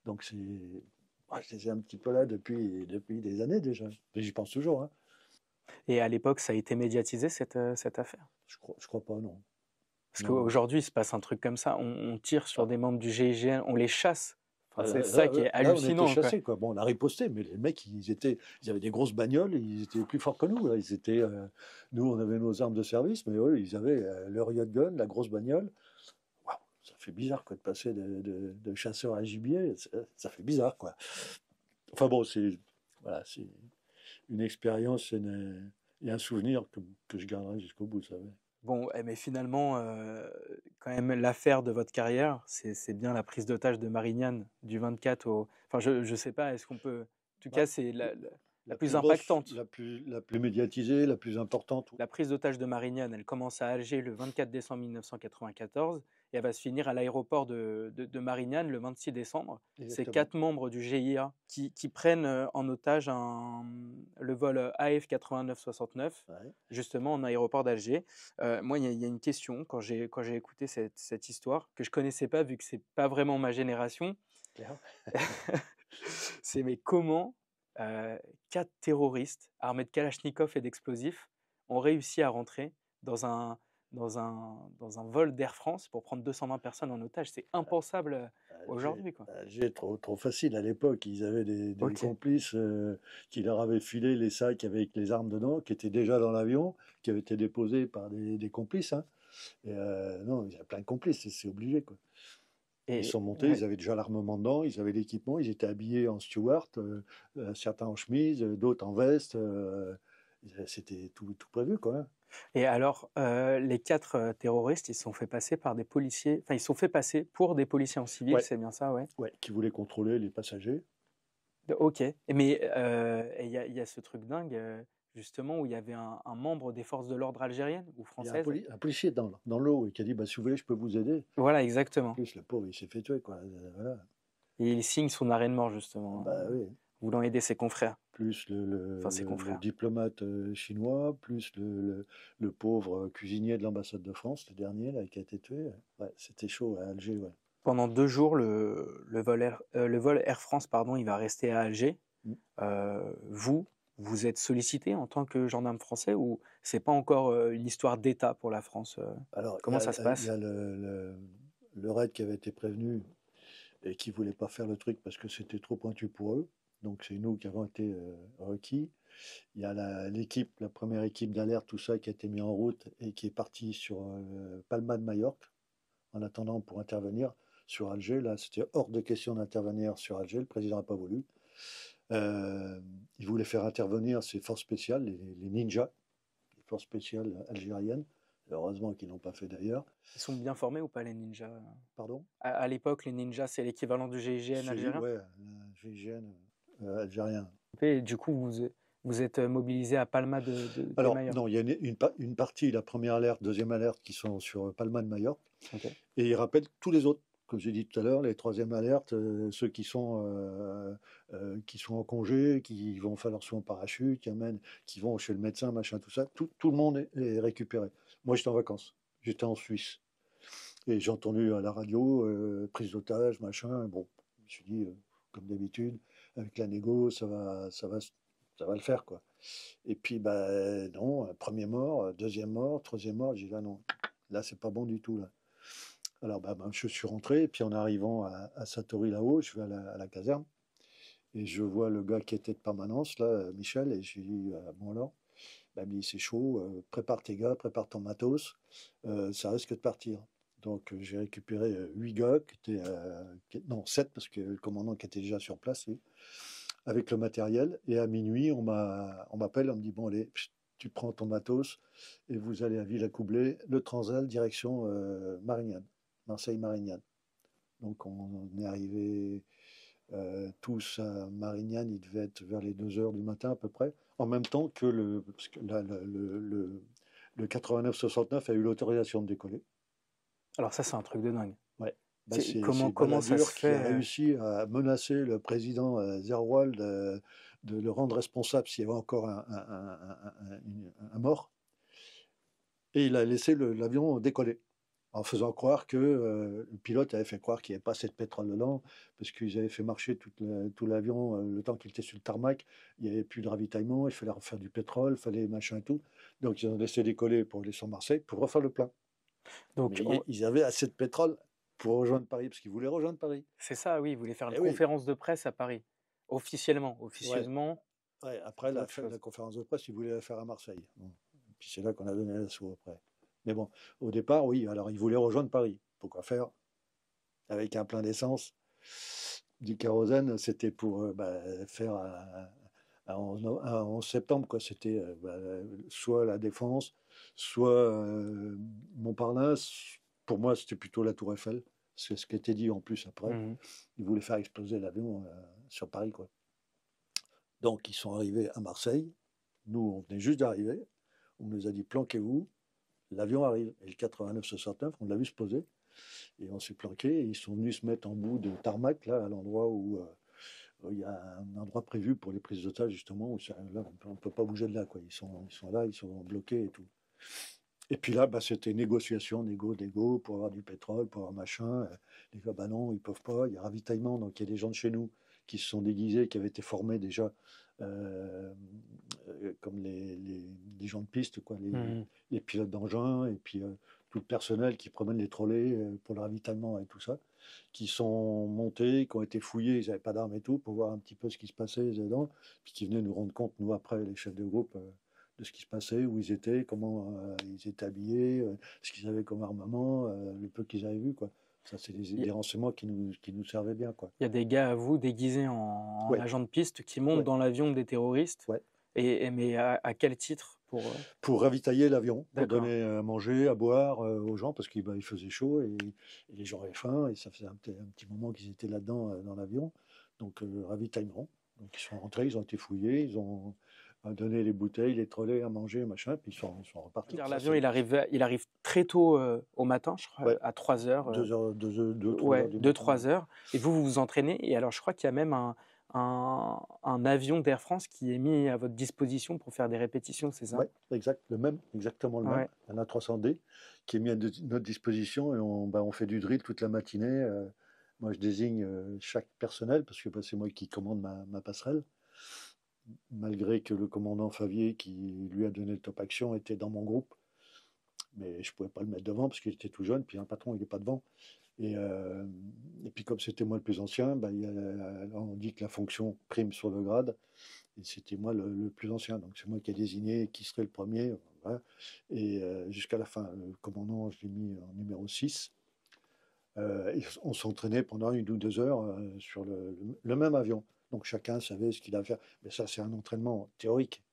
Donc c'est, je les ai un petit peu là depuis des années déjà. Et j'y pense toujours. Hein. Et à l'époque, ça a été médiatisé, cette affaire? Je crois pas, non. Parce Non, non. qu'aujourd'hui, il se passe un truc comme ça. On tire sur des membres du GIGN, on les chasse. Enfin, c'est Là, ça qui est on hallucinant, était quoi. chassés, quoi. Bon, on a riposté, mais les mecs, ils avaient des grosses bagnoles, ils étaient plus forts que nous. Là. Nous, on avait nos armes de service, mais eux, ils avaient leur yacht gun, la grosse bagnole. Waouh, ça fait bizarre, quoi, de passer de chasseur à gibier. Ça fait bizarre, quoi. Enfin bon, voilà, c'est une expérience et un souvenir que je garderai jusqu'au bout, ça. Ouais. Bon, mais finalement, quand même, l'affaire de votre carrière, c'est bien la prise d'otage de Marignane du 24 au. Enfin, je sais pas, est-ce qu'on peut. En tout cas, c'est la plus impactante. La plus médiatisée, la plus importante. La prise d'otage de Marignane, elle commence à Alger le 24 décembre 1994 et elle va se finir à l'aéroport de Marignane le 26 décembre. C'est 4 membres du GIA qui prennent en otage le vol AF 8969, ouais. Justement en aéroport d'Alger. Moi, il y a une question quand j'ai écouté cette histoire que je connaissais pas vu que c'est pas vraiment ma génération. C'est mais comment 4 terroristes armés de Kalachnikov et d'explosifs ont réussi à rentrer dans un vol d'Air France pour prendre 220 personnes en otage. C'est impensable aujourd'hui. Alger, trop facile à l'époque. Ils avaient des complices qui leur avaient filé les sacs avec les armes dedans, qui étaient déjà dans l'avion, qui avaient été déposés par des complices. Hein. Et, non, il y a plein de complices, c'est obligé, quoi. Ils sont montés, ouais. Ils avaient déjà l'armement dedans, ils avaient l'équipement, ils étaient habillés en steward, certains en chemise, d'autres en veste. C'était tout prévu, quoi. Et alors, les 4 terroristes, ils se sont fait passer par des policiers, enfin, ils se sont fait passer pour des policiers en civil, ouais. C'est bien ça, ouais. Ouais, qui voulaient contrôler les passagers. Ok, mais il y a ce truc dingue. Justement, où il y avait un membre des forces de l'ordre algériennes ou françaises. Il y a un policier dans l'eau qui a dit si vous voulez, je peux vous aider. Voilà, exactement. En plus, le pauvre, il s'est fait tuer, quoi. Voilà. Et il signe son arrêt de mort, justement, oui. Voulant aider ses confrères. Plus le diplomate chinois, plus le pauvre cuisinier de l'ambassade de France, le dernier là, qui a été tué. Ouais, c'était chaud à Alger. Ouais. Pendant 2 jours, le vol Air France, il va rester à Alger. Vous êtes sollicité en tant que gendarme français ou c'est pas encore une histoire d'État pour la France? Alors, comment ça se passe? Il y a le raid qui avait été prévenu et qui voulait pas faire le truc parce que c'était trop pointu pour eux. Donc c'est nous qui avons été requis. Il y a la première équipe d'alerte, tout ça qui a été mis en route et qui est partie sur Palma de Majorque. en attendant pour intervenir sur Alger. Là, c'était hors de question d'intervenir sur Alger. Le président n'a pas voulu. Il voulait faire intervenir ces forces spéciales, les ninjas, les forces spéciales algériennes. Heureusement qu'ils ne l'ont pas fait d'ailleurs. Ils sont bien formés ou pas, les ninjas? Pardon? À l'époque, les ninjas, c'est l'équivalent du GIGN algérien? Ouais, le GIGN algérien. Et du coup, vous êtes mobilisé à Palma de Alors, Majorque. non, il y a une partie, la première alerte, deuxième alerte, qui sont sur Palma de Majorque. Okay. Et il rappelle tous les autres. Comme j'ai dit tout à l'heure, les troisième alertes, ceux qui sont en congé, qui vont faire leur soin en parachute, qui vont chez le médecin, machin, tout ça, tout le monde est récupéré. Moi, j'étais en vacances, j'étais en Suisse. Et j'ai entendu à la radio, prise d'otage, machin. Bon, je me suis dit, comme d'habitude, avec la négo, ça va le faire, quoi. Et puis, non, premier mort, deuxième mort, troisième mort, j'ai dit, ah non, là, c'est pas bon du tout, là. Alors, je suis rentré, et puis en arrivant à Satori là-haut, je vais à la caserne, et je vois le gars qui était de permanence, là, Michel, et je lui dis, bon alors, il me dit, c'est chaud, prépare tes gars, prépare ton matos, ça risque de partir. Donc, j'ai récupéré 8 gars, non, 7, parce que le commandant qui était déjà sur place, lui, avec le matériel, et à minuit, on m'appelle, on me dit, bon, allez, tu prends ton matos, et vous allez à Villacoublay, le Transal, direction Marignane. Marseille-Marignane. Donc on est arrivés tous à Marignane, il devait être vers les 2h du matin à peu près, en même temps que le 89-69 a eu l'autorisation de décoller. Alors ça, c'est un truc de dingue. Ouais. C'est comment ça se fait? Qui a réussi à menacer le président Zerwald de le rendre responsable s'il y avait encore un mort. Et il a laissé l'avion décoller, en faisant croire que le pilote avait fait croire qu'il n'y avait pas assez de pétrole dedans, parce qu'ils avaient fait marcher tout l'avion le temps qu'il était sur le tarmac, il n'y avait plus de ravitaillement, il fallait refaire du pétrole, il fallait machin et tout. Donc ils ont laissé décoller pour aller sur Marseille, pour refaire le plein. Donc ils avaient assez de pétrole pour rejoindre Paris, parce qu'ils voulaient rejoindre Paris. C'est ça, oui, ils voulaient faire une conférence de presse à Paris, officiellement. Ouais, après la conférence de presse, ils voulaient la faire à Marseille. Bon. Puis c'est là qu'on a donné l'assaut après. Mais bon, au départ, oui, alors ils voulaient rejoindre Paris. Pourquoi faire? Avec un plein d'essence, du kérosène, c'était pour faire à 11 septembre, quoi. C'était soit la Défense, soit Montparnasse. Pour moi, c'était plutôt la Tour Eiffel. C'est ce qui était dit en plus après. Ils voulaient faire exploser l'avion sur Paris, quoi. Donc, ils sont arrivés à Marseille. Nous, on venait juste d'arriver. On nous a dit, planquez-vous. L'avion arrive. Et le 89-69, on l'a vu se poser. Et on s'est planqué. Et ils sont venus se mettre en bout de tarmac, là, à l'endroit où il y a un endroit prévu pour les prises d'otages, justement, où là, on ne peut pas bouger de là, quoi. Ils sont là, ils sont bloqués et tout. Et puis là, c'était négociation, négo, pour avoir du pétrole, pour avoir machin. Les gars, non, ils ne peuvent pas. Il y a ravitaillement. Donc, il y a des gens de chez nous qui se sont déguisés, qui avaient été formés déjà comme les gens de piste, quoi, les pilotes d'engins, et puis tout le personnel qui promène les trolleys pour le ravitaillement et tout ça, qui sont montés, qui ont été fouillés, ils n'avaient pas d'armes et tout, pour voir un petit peu ce qui se passait dedans, puis qui venaient nous rendre compte, nous après, les chefs de groupe, de ce qui se passait, où ils étaient, comment ils étaient habillés, ce qu'ils avaient comme armement, le peu qu'ils avaient vu, quoi. Ça, c'est des renseignements qui nous servaient bien, quoi. Il y a des gars à vous déguisés en agents de piste qui montent dans l'avion des terroristes. Ouais. Mais à quel titre? Pour ravitailler l'avion, pour donner à manger, à boire aux gens, parce qu'il faisait chaud et les gens avaient faim, et ça faisait un petit moment qu'ils étaient là-dedans dans l'avion. Donc ravitaillement. Donc ils sont rentrés, ils ont été fouillés, ils ont donné les bouteilles, les trolleys à manger, machin, puis ils sont repartis. L'avion, il arrive très tôt au matin, je crois, à 3h. 2-3 heures. Et vous vous entraînez. Et alors, je crois qu'il y a même un avion d'Air France qui est mis à votre disposition pour faire des répétitions, c'est ça? Oui, exactement le même. Un A300D qui est mis à notre disposition, et on fait du drill toute la matinée. Moi, je désigne chaque personnel, parce que c'est moi qui commande ma passerelle. Malgré que le commandant Favier, qui lui a donné le top action, était dans mon groupe. Mais je ne pouvais pas le mettre devant, parce qu'il était tout jeune, puis un patron, il n'est pas devant. Et puis comme c'était moi le plus ancien, on dit que la fonction prime sur le grade, et c'était moi le plus ancien. Donc c'est moi qui ai désigné qui serait le premier. Voilà. Et jusqu'à la fin, le commandant, je l'ai mis en numéro 6. On s'entraînait pendant 1 ou 2 heures sur le même avion. Donc chacun savait ce qu'il avait à faire. Mais ça, c'est un entraînement théorique.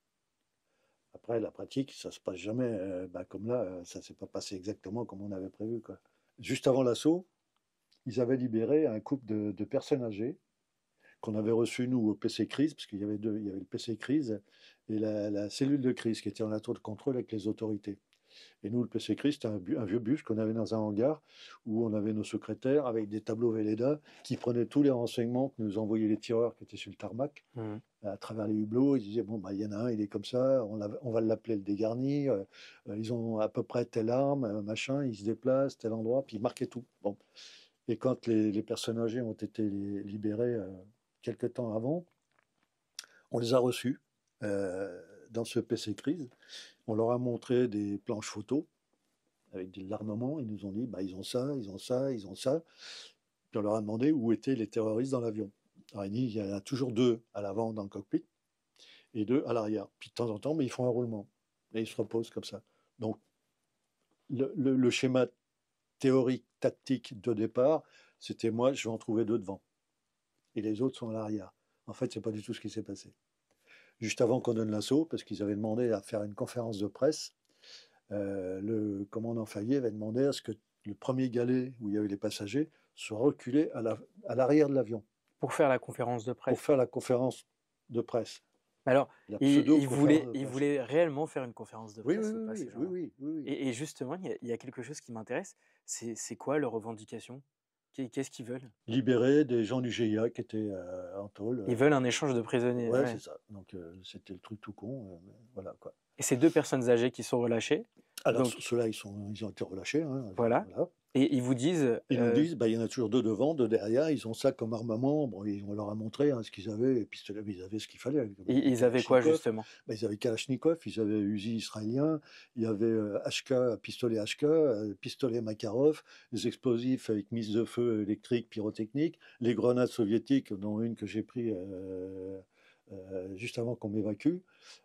Après, la pratique, ça se passe jamais comme là. Ça s'est pas passé exactement comme on avait prévu, quoi. Juste avant l'assaut, ils avaient libéré un couple de personnes âgées qu'on avait reçu nous au PC crise, parce qu'il y avait deux, il y avait le PC crise et la cellule de crise qui était en tour de contrôle avec les autorités. Et nous, le PC crise, c'était un vieux bus qu'on avait dans un hangar où on avait nos secrétaires avec des tableaux Velleda qui prenaient tous les renseignements que nous envoyaient les tireurs qui étaient sur le tarmac à travers les hublots. Ils disaient bon, bah, il y en a un, il est comme ça, on va l'appeler le dégarni, ils ont à peu près telle arme, machin, ils se déplacent, tel endroit, puis ils marquaient tout. Bon. Et quand les personnes âgées ont été libérées quelques temps avant, on les a reçus dans ce PC crise. On leur a montré des planches photos avec de l'armement. Ils nous ont dit, bah, ils ont ça, ils ont ça, ils ont ça. Puis on leur a demandé où étaient les terroristes dans l'avion. Alors il dit, il y en a toujours 2 à l'avant dans le cockpit et 2 à l'arrière. Puis de temps en temps, mais ils font un roulement et ils se reposent comme ça. Donc le schéma théorique, tactique de départ, c'était moi, je vais en trouver 2 devant. Et les autres sont à l'arrière. En fait, c'est pas du tout ce qui s'est passé. Juste avant qu'on donne l'assaut, parce qu'ils avaient demandé à faire une conférence de presse, le commandant Fayet avait demandé à ce que le premier galet où il y avait les passagers soit reculé à l'arrière de l'avion. Pour faire la conférence de presse. Pour faire la conférence de presse. Alors, La il pseudo-conférence de presse. voulait réellement faire une conférence de Oui, presse oui, ou pas, oui, ces gens-là? oui. Et justement, il y a quelque chose qui m'intéresse, c'est quoi leurs revendications? Qu'est-ce qu'ils veulent? Libérer des gens du GIA qui étaient en tôle. Ils veulent un échange de prisonniers. Ouais, Ouais. c'est ça. Donc c'était le truc tout con. Voilà, quoi. Et ces 2 personnes âgées qui sont relâchées, Alors donc ceux-là, ils ont été relâchés. Hein, voilà, et ils vous disent, Ils nous disent, bah, il y en a toujours 2 devant, 2 derrière, ils ont ça comme armement. Bon, on leur a montré ce qu'ils avaient, et puis ils avaient ce qu'il fallait. ils avaient quoi justement? Bah, ils avaient Kalachnikov, ils avaient Uzi israélien, il y avait pistolet HK, pistolet Makarov, les explosifs avec mise de feu électrique, pyrotechnique, les grenades soviétiques, dont une que j'ai pris juste avant qu'on m'évacue.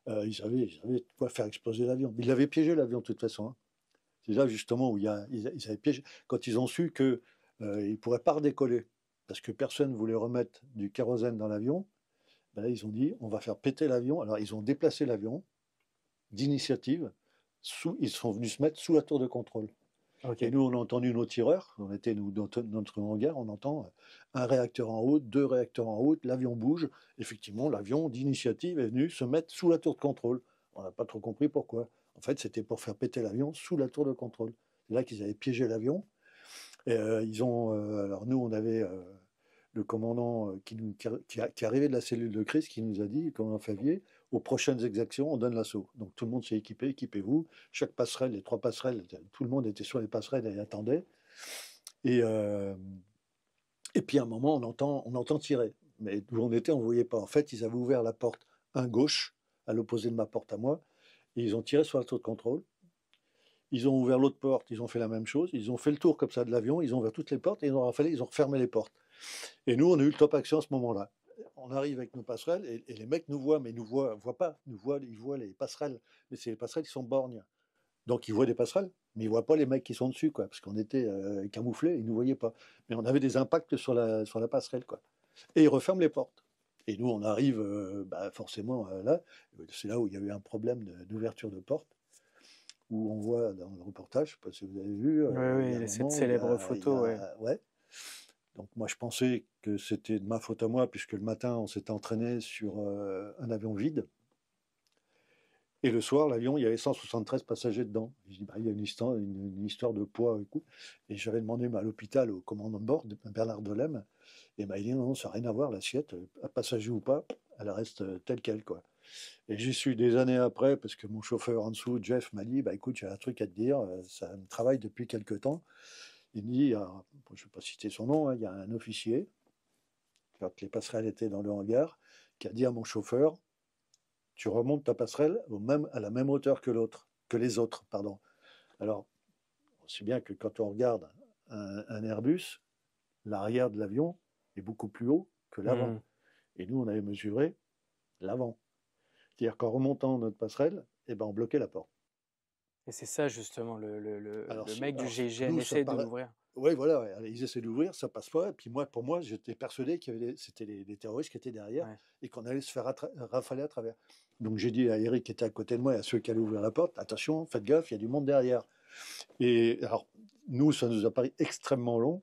Ils avaient de quoi faire exploser l'avion. Ils l'avaient piégé l'avion de toute façon. Hein. C'est là justement où ils avaient piégé. Quand ils ont su qu'ils ne pourraient pas redécoller, parce que personne ne voulait remettre du kérosène dans l'avion, ben là, ils ont dit on va faire péter l'avion. Alors ils ont déplacé l'avion d'initiative. Ils sont venus se mettre sous la tour de contrôle. Okay. Et nous, on a entendu nos tireurs. On était dans notre hangar. On entend un réacteur en haut, 2 réacteurs en haut. L'avion bouge. Effectivement, l'avion d'initiative est venu se mettre sous la tour de contrôle. On n'a pas trop compris pourquoi. En fait, c'était pour faire péter l'avion sous la tour de contrôle. C'est là qu'ils avaient piégé l'avion. Et alors nous, on avait le commandant qui arrivait de la cellule de crise qui nous a dit, le commandant Favier, aux prochaines exactions, on donne l'assaut. Donc tout le monde s'est équipé, équipez-vous. Chaque passerelle, les 3 passerelles, tout le monde était sur les passerelles et attendait. Et puis à un moment, on entend tirer. Mais d'où on était, on ne voyait pas. En fait, ils avaient ouvert la porte gauche, à l'opposé de ma porte à moi, et ils ont tiré sur la tour de contrôle. Ils ont ouvert l'autre porte, ils ont fait la même chose. Ils ont fait le tour comme ça de l'avion, ils ont ouvert toutes les portes et ils ont refermé les portes. Et nous, on a eu le top action à ce moment-là. On arrive avec nos passerelles et les mecs nous voient, mais ils ne voient pas. Ils voient les passerelles, mais c'est les passerelles qui sont borgnes. Donc ils voient des passerelles, mais ils ne voient pas les mecs qui sont dessus, quoi, parce qu'on était camouflés, ils ne nous voyaient pas. Mais on avait des impacts sur la passerelle, quoi. Et ils referment les portes. Et nous, on arrive forcément là. C'est là où il y a eu un problème d'ouverture de porte, où on voit dans le reportage, je ne sais pas si vous avez vu. Oui, cette célèbre photo. Ouais. Donc moi, je pensais que c'était de ma faute à moi, puisque le matin, on s'était entraîné sur un avion vide. Et le soir, l'avion, il y avait 173 passagers dedans. Je dis, il y a une histoire de poids et tout. Et j'avais demandé à l'hôpital, au commandant de bord, Bernard Delem, et il m'a dit, non, ça n'a rien à voir, l'assiette, passager ou pas, elle reste telle qu'elle, quoi. Et j'y suis des années après, parce que mon chauffeur en dessous, Jeff, m'a dit, écoute, j'ai un truc à te dire, ça me travaille depuis quelque temps. Il me dit, je ne vais pas citer son nom, il y a un officier, quand les passerelles étaient dans le hangar, qui a dit à mon chauffeur, tu remontes ta passerelle à la même hauteur que les autres, pardon. Alors, on sait bien que quand on regarde un Airbus, l'arrière de l'avion est beaucoup plus haut que l'avant. Et nous, on avait mesuré l'avant. C'est-à-dire qu'en remontant notre passerelle, on bloquait la porte. Et c'est ça justement, le mec du GIGN essaie de l'ouvrir. Ouais, voilà, ouais, ils essaient d'ouvrir, ça passe pas. Et puis moi, pour moi, j'étais persuadé qu'il y avait c'était les terroristes qui étaient derrière Ouais. et qu'on allait se faire rafaler à travers. Donc j'ai dit à Eric qui était à côté de moi et à ceux qui allaient ouvrir la porte, attention, faites gaffe, il y a du monde derrière. Et alors, nous, ça nous a paru extrêmement long,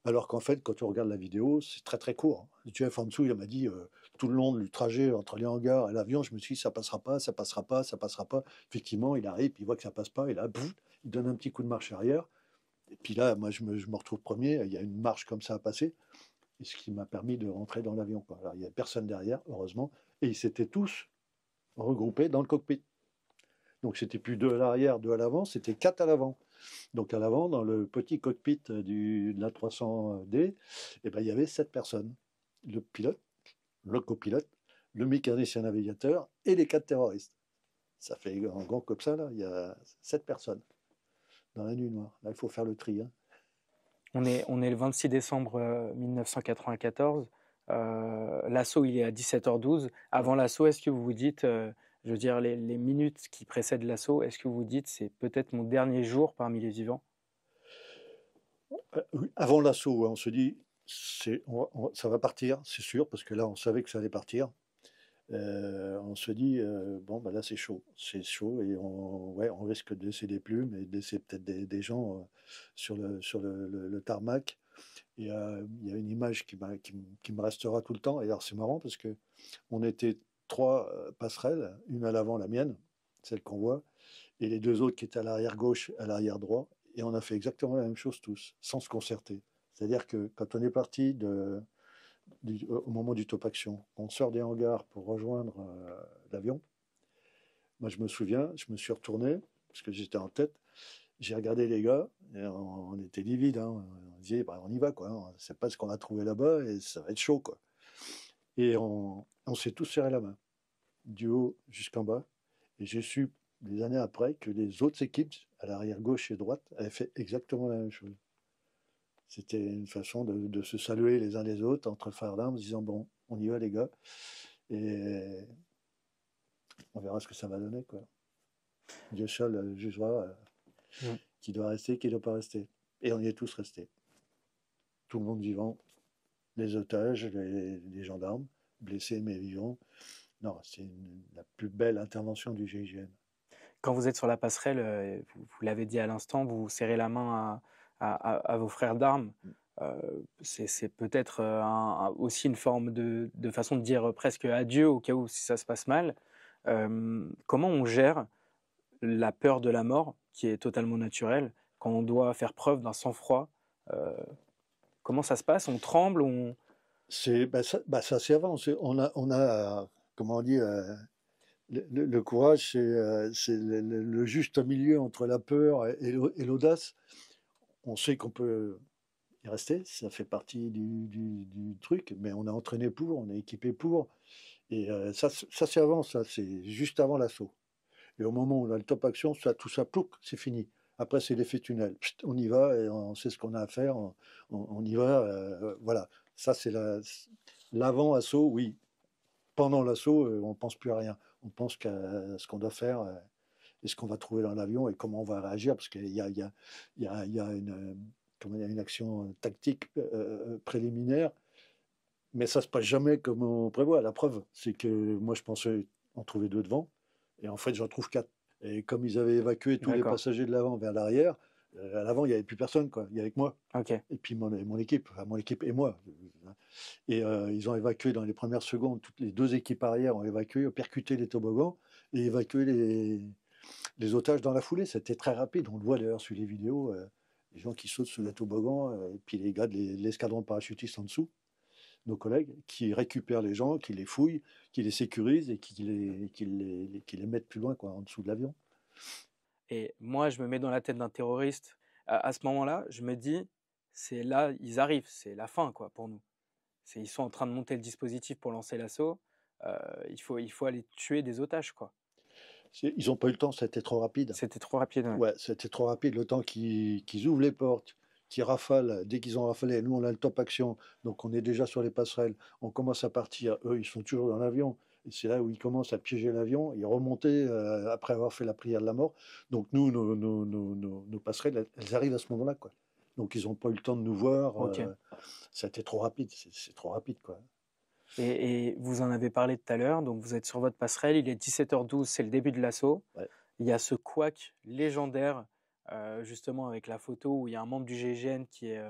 alors qu'en fait, quand tu regardes la vidéo, c'est très très court. Le chef en dessous, il m'a dit tout le long du trajet entre les hangars et l'avion, je me suis dit ça passera pas, ça passera pas, ça passera pas. Effectivement, il arrive, puis il voit que ça passe pas, et là, boum, il donne un petit coup de marche arrière. Et puis là, moi, je me retrouve premier. Il y a une marche comme ça à passer, et ce qui m'a permis de rentrer dans l'avion, quoi. Alors, il n'y a personne derrière, heureusement, et ils s'étaient tous regroupés dans le cockpit. Donc, c'était plus deux à l'arrière, deux à l'avant, c'était quatre à l'avant. Donc, à l'avant, dans le petit cockpit de la 300D, eh ben, il y avait sept personnes. Le pilote, le copilote, le mécanicien navigateur et les quatre terroristes. Ça fait un grand comme ça, là, il y a sept personnes dans la nuit noire. Là, il faut faire le tri, hein. On est le 26 décembre 1994. L'assaut, il est à 17h12. Avant l'assaut, est-ce que vous vous dites, je veux dire, les minutes qui précèdent l'assaut, est-ce que vous vous dites, c'est peut-être mon dernier jour parmi les vivants? Oui, avant l'assaut, ouais, on se dit, ça va partir, c'est sûr, parce que là, on savait que ça allait partir. On se dit, bon, bah là, c'est chaud, et ouais, on risque de laisser des plumes et de laisser peut-être des gens sur le tarmac. Et il y a une image qui me restera tout le temps. Et alors, c'est marrant parce que on était trois passerelles, une à l'avant, la mienne, celle qu'on voit, et les deux autres qui étaient à l'arrière gauche, à l'arrière droit. Et on a fait exactement la même chose tous, sans se concerter. C'est-à-dire que quand on est parti au moment du top action, on sort des hangars pour rejoindre l'avion. Moi, je me souviens, je me suis retourné, parce que j'étais en tête, j'ai regardé les gars, et on était livides, hein. On disait, bah, on y va, quoi. On ne sait pas ce qu'on a trouvé là-bas, et ça va être chaud, quoi. Et on s'est tous serré la main, du haut jusqu'en bas. Et j'ai su, des années après, que les autres équipes, à l'arrière gauche et droite, avaient fait exactement la même chose. C'était une façon de se saluer les uns les autres entre frères d'armes, en se disant, bon, on y va, les gars. Et on verra ce que ça va donner, quoi. Dieu seul jugera qui doit rester, qui ne doit pas rester. Et on y est tous restés. Tout le monde vivant, les otages, les gendarmes, blessés mais vivants. Non, c'est la plus belle intervention du GIGN. Quand vous êtes sur la passerelle, vous l'avez dit à l'instant, vous serrez la main à vos frères d'armes. C'est peut-être aussi une forme de façon de dire presque adieu au cas où si ça se passe mal. Comment on gère la peur de la mort, qui est totalement naturelle, quand on doit faire preuve d'un sang-froid? Comment ça se passe? On tremble? Ça c'est avant. On a, comment on dit, le courage, c'est le juste milieu entre la peur et l'audace. On sait qu'on peut y rester, ça fait partie du truc, mais on est entraîné pour, on est équipé pour. Et ça c'est avant, ça, c'est juste avant l'assaut. Et au moment où on a le top action, tout ça, plouc, c'est fini. Après, c'est l'effet tunnel. Pst, on y va et on sait ce qu'on a à faire. On y va. Voilà. Ça, c'est l'avant-assaut, oui. Pendant l'assaut, on ne pense plus à rien. On pense qu'à ce qu'on doit faire et ce qu'on va trouver dans l'avion et comment on va réagir. Parce qu'il y a une action tactique préliminaire. Mais ça ne se passe jamais comme on prévoit. La preuve, c'est que moi, je pensais en trouver deux devant. Et en fait, j'en trouve quatre. Et comme ils avaient évacué tous les passagers de l'avant vers l'arrière, à l'avant, il n'y avait plus personne, quoi. Il y avait que moi. Okay. Et puis mon équipe et moi. Et ils ont évacué dans les premières secondes, toutes les deux équipes arrière ont évacué, ont percuté les toboggans et évacué les otages dans la foulée. C'était très rapide. On le voit d'ailleurs sur les vidéos, les gens qui sautent sur les toboggans, et puis les gars de l'escadron parachutistes en dessous, nos collègues, qui récupèrent les gens, qui les fouillent, qui les sécurisent et qui les mettent plus loin, quoi, en dessous de l'avion. Et moi, je me mets dans la tête d'un terroriste. À ce moment-là, je me dis, c'est là, ils arrivent, c'est la fin, quoi, pour nous. Ils sont en train de monter le dispositif pour lancer l'assaut. Il faut aller tuer des otages, quoi. Ils n'ont pas eu le temps, c'était trop rapide. C'était trop rapide, ouais. Ouais, c'était trop rapide. Le temps qu'ils ouvrent les portes, qu'ils rafalent, dès qu'ils ont rafalé, nous on a le top action, donc on est déjà sur les passerelles, on commence à partir, eux ils sont toujours dans l'avion, et c'est là où ils commencent à piéger l'avion et remonter après avoir fait la prière de la mort. Donc nous, nos passerelles, elles arrivent à ce moment-là, quoi. Donc ils n'ont pas eu le temps de nous voir. Ok. Ça a été trop rapide, c'est trop rapide, quoi. Et vous en avez parlé tout à l'heure, donc vous êtes sur votre passerelle, il est 17h12, c'est le début de l'assaut. Ouais. Il y a ce couac légendaire, justement avec la photo où il y a un membre du GIGN qui est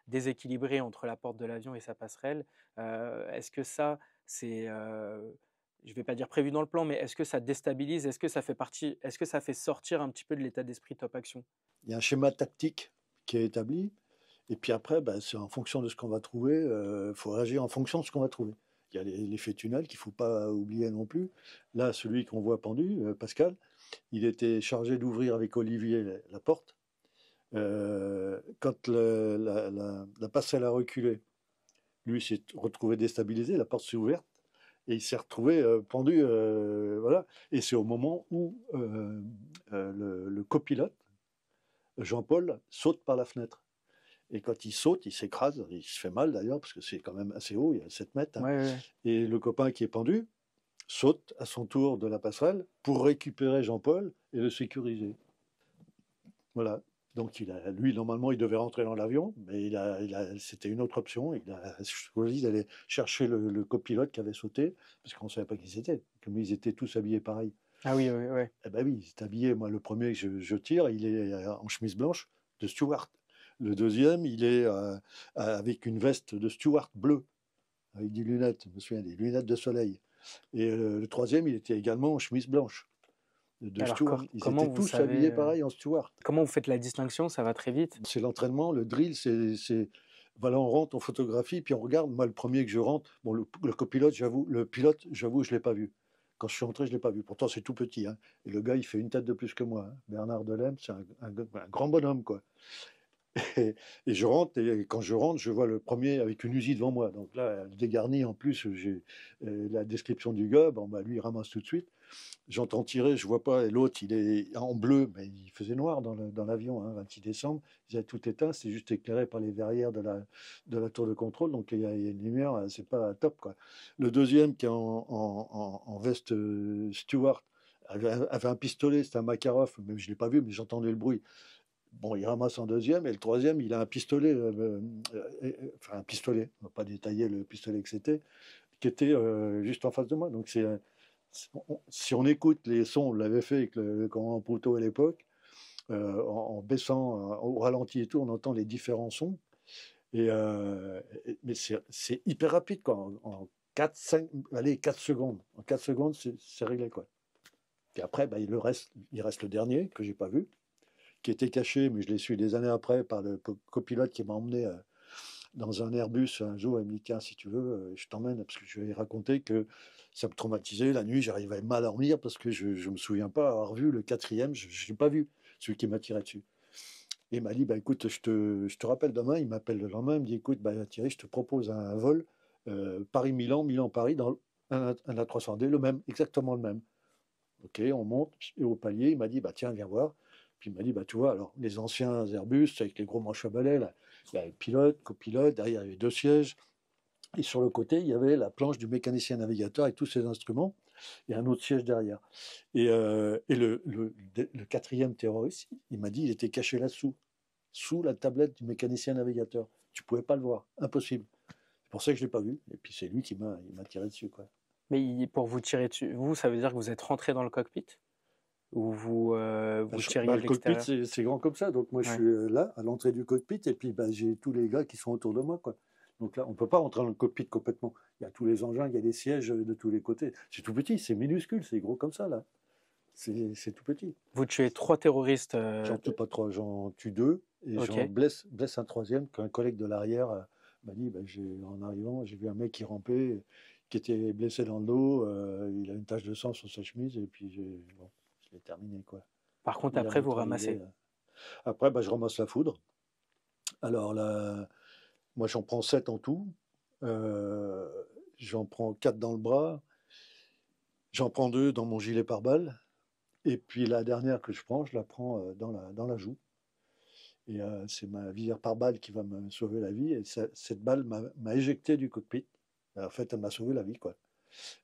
déséquilibré entre la porte de l'avion et sa passerelle. Est-ce que ça, c'est, je ne vais pas dire prévu dans le plan, mais est-ce que ça déstabilise? Est-ce que ça fait partie, est-ce que ça fait sortir un petit peu de l'état d'esprit top action? Il y a un schéma tactique qui est établi. Et puis après, c'est en fonction de ce qu'on va trouver. Il faut réagir en fonction de ce qu'on va trouver. Il y a l'effet tunnel qu'il ne faut pas oublier non plus. Là, celui qu'on voit pendu, Pascal, il était chargé d'ouvrir avec Olivier la porte. Quand la passerelle a reculé, lui s'est retrouvé déstabilisé, la porte s'est ouverte et il s'est retrouvé pendu. Voilà. Et c'est au moment où le copilote, Jean-Paul, saute par la fenêtre. Et quand il saute, il s'écrase, il se fait mal d'ailleurs, parce que c'est quand même assez haut, il y a 7 mètres. Hein. Ouais. Et le copain qui est pendu saute à son tour de la passerelle pour récupérer Jean-Paul et le sécuriser. Voilà. Donc lui, normalement, il devait rentrer dans l'avion, mais c'était une autre option. Il a choisi d'aller chercher le copilote qui avait sauté, parce qu'on ne savait pas qui c'était. Comme ils étaient tous habillés pareil. Ah oui. Eh ben oui, il est habillé. Moi, le premier que je tire, il est en chemise blanche de steward. Le deuxième, il est avec une veste de steward bleue, avec des lunettes, je me souviens, des lunettes de soleil. Et le troisième, il était également en chemise blanche de Alors, steward. Ils comment étaient vous tous savez, habillés pareil en steward. comment vous faites la distinction? Ça va très vite. C'est l'entraînement, le drill, voilà, on rentre, on photographie, puis on regarde. Moi, le premier que je rentre, bon, le copilote, j'avoue, le pilote, j'avoue, je ne l'ai pas vu. Quand je suis entré, je ne l'ai pas vu. Pourtant, c'est tout petit. Hein. Et le gars, il fait une tête de plus que moi. Hein. Bernard Delem, c'est un grand bonhomme, quoi. Et je rentre, et quand je rentre, je vois le premier avec une Uzi devant moi. Donc là, dégarni, en plus, j'ai la description du gars. Bon, lui, il ramasse tout de suite. J'entends tirer, je vois pas. Et l'autre, il est en bleu, mais il faisait noir dans l'avion, hein, 26 décembre. Ils avaient tout éteint, c'est juste éclairé par les verrières de la tour de contrôle. Donc il y a une lumière, c'est pas top, quoi. Le deuxième, qui est en veste Stewart, avait un pistolet, c'était un Makarov, mais je ne l'ai pas vu, mais j'entendais le bruit. Bon, il ramasse en deuxième, et le troisième, il a un pistolet, enfin un pistolet, on ne va pas détailler le pistolet que c'était, qui était juste en face de moi. Donc si on écoute les sons, on l'avait fait avec le commandant Poutot à l'époque, en baissant au ralenti et tout, on entend les différents sons. Mais c'est hyper rapide, quoi. En 4, 5, allez, 4 secondes. En 4 secondes, c'est réglé, quoi. Puis après, il reste le dernier, que j'ai pas vu, qui était caché, mais je l'ai su des années après par le copilote qui m'a emmené dans un Airbus un jour. Il me dit, tiens, si tu veux, je t'emmène, parce que je lui ai raconté que ça me traumatisait. La nuit, j'arrivais mal à dormir parce que je ne me souviens pas avoir vu le quatrième, je ne l'ai pas vu, celui qui m'a tiré dessus. Et il m'a dit, écoute, je te rappelle demain. Il m'appelle le lendemain, il me dit, écoute, Thierry, je te propose un vol Paris-Milan, Milan-Paris, dans un A300D, le même, exactement le même. Ok, on monte, et au palier, il m'a dit, tiens, viens voir. Puis il m'a dit, tu vois, alors les anciens Airbus, avec les gros manches à balai, là, il y avait pilote, copilote, derrière il y avait 2 sièges. Et sur le côté, il y avait la planche du mécanicien navigateur avec tous ses instruments, et un autre siège derrière. Et le quatrième terroriste, il m'a dit, il était caché là-dessous, sous la tablette du mécanicien navigateur. Tu ne pouvais pas le voir, impossible. C'est pour ça que je ne l'ai pas vu. Et puis c'est lui qui m'a tiré dessus, quoi. Mais pour vous tirer dessus, ça veut dire que vous êtes rentré dans le cockpit? Ou vous tiriez de Le cockpit, l'extérieur? c'est grand comme ça. Donc moi, je suis là, à l'entrée du cockpit, et puis j'ai tous les gars qui sont autour de moi, quoi. Donc là, on ne peut pas rentrer dans le cockpit complètement. Il y a tous les engins, il y a des sièges de tous les côtés. C'est tout petit, c'est minuscule, c'est gros comme ça, là. C'est tout petit. Vous tuez 3 terroristes. J'en tue pas 3, j'en tue 2, et j'en blesse un troisième, qu'un collègue de l'arrière m'a dit, en arrivant, j'ai vu un mec qui rampait, qui était blessé dans le dos, il a une tache de sang sur sa chemise, et puis je l'ai terminé, quoi. Par contre, après, vous ramassez. Après, je ramasse la foudre. Alors là, moi, j'en prends 7 en tout. J'en prends 4 dans le bras. J'en prends 2 dans mon gilet pare-balles. Et puis la dernière que je prends, je la prends dans la joue. Et c'est ma visière pare-balles qui va me sauver la vie. Et cette balle m'a éjecté du cockpit. En fait, elle m'a sauvé la vie, quoi.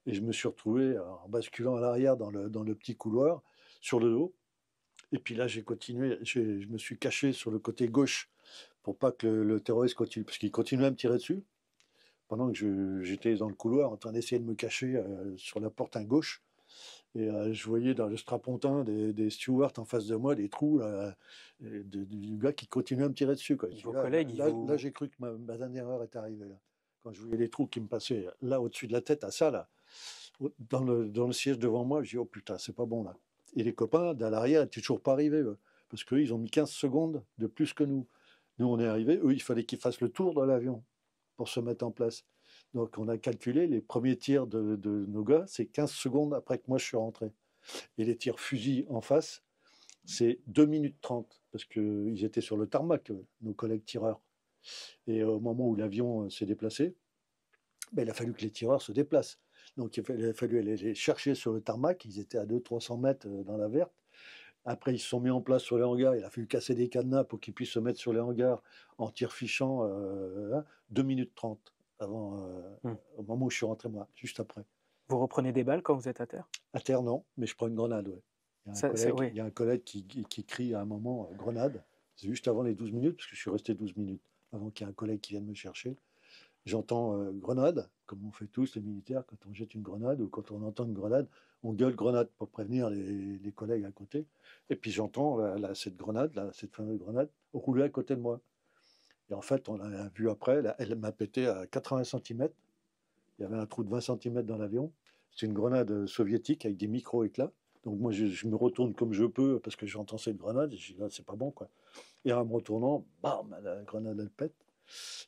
Et je me suis retrouvé en basculant à l'arrière dans le petit couloir, sur le dos. Et puis là, j'ai continué, je me suis caché sur le côté gauche pour pas que le terroriste continue, parce qu'il continuait à me tirer dessus, pendant que j'étais dans le couloir en train d'essayer de me cacher sur la porte à gauche. Et je voyais dans le strapontin des stewards en face de moi, des trous du gars qui continuait à me tirer dessus. Quoi. Vos collègues, Là, j'ai cru que ma dernière heure était arrivée. Là. Quand je voyais les trous qui me passaient là au-dessus de la tête, à ça, là, dans le siège devant moi, je dis, oh putain, c'est pas bon là. Et les copains, à l'arrière, n'étaient toujours pas arrivés. Parce qu'eux, ils ont mis 15 secondes de plus que nous. Nous, on est arrivés, eux, il fallait qu'ils fassent le tour de l'avion pour se mettre en place. Donc, on a calculé les premiers tirs de nos gars, c'est 15 secondes après que moi je suis rentré. Et les tirs fusil en face, c'est 2 minutes 30, parce qu'ils étaient sur le tarmac, nos collègues tireurs. Et au moment où l'avion s'est déplacé, ben, il a fallu que les tireurs se déplacent. Donc, il a fallu aller les chercher sur le tarmac, ils étaient à 200-300 mètres dans la verte. Après, ils se sont mis en place sur les hangars. Il a fallu casser des cadenas pour qu'ils puissent se mettre sur les hangars en tir fichant 2 minutes 30 avant, au moment où je suis rentré, moi, juste après. Vous reprenez des balles quand vous êtes à terre? À terre, non, mais je prends une grenade, ouais. Il y a un collègue qui crie à un moment grenade. C'est juste avant les 12 minutes, parce que je suis resté 12 minutes avant qu'il y ait un collègue qui vienne me chercher. J'entends grenade, comme on fait tous les militaires quand on jette une grenade ou quand on entend une grenade, on gueule grenade pour prévenir les collègues à côté. Et puis j'entends cette grenade, cette fameuse grenade, rouler à côté de moi. Et en fait, on l'a vu après, elle m'a pété à 80 cm. Il y avait un trou de 20 cm dans l'avion. C'est une grenade soviétique avec des micro-éclats. Donc moi, je me retourne comme je peux parce que j'entends cette grenade et je dis là, c'est pas bon quoi. Et en me retournant, bam, la grenade elle pète.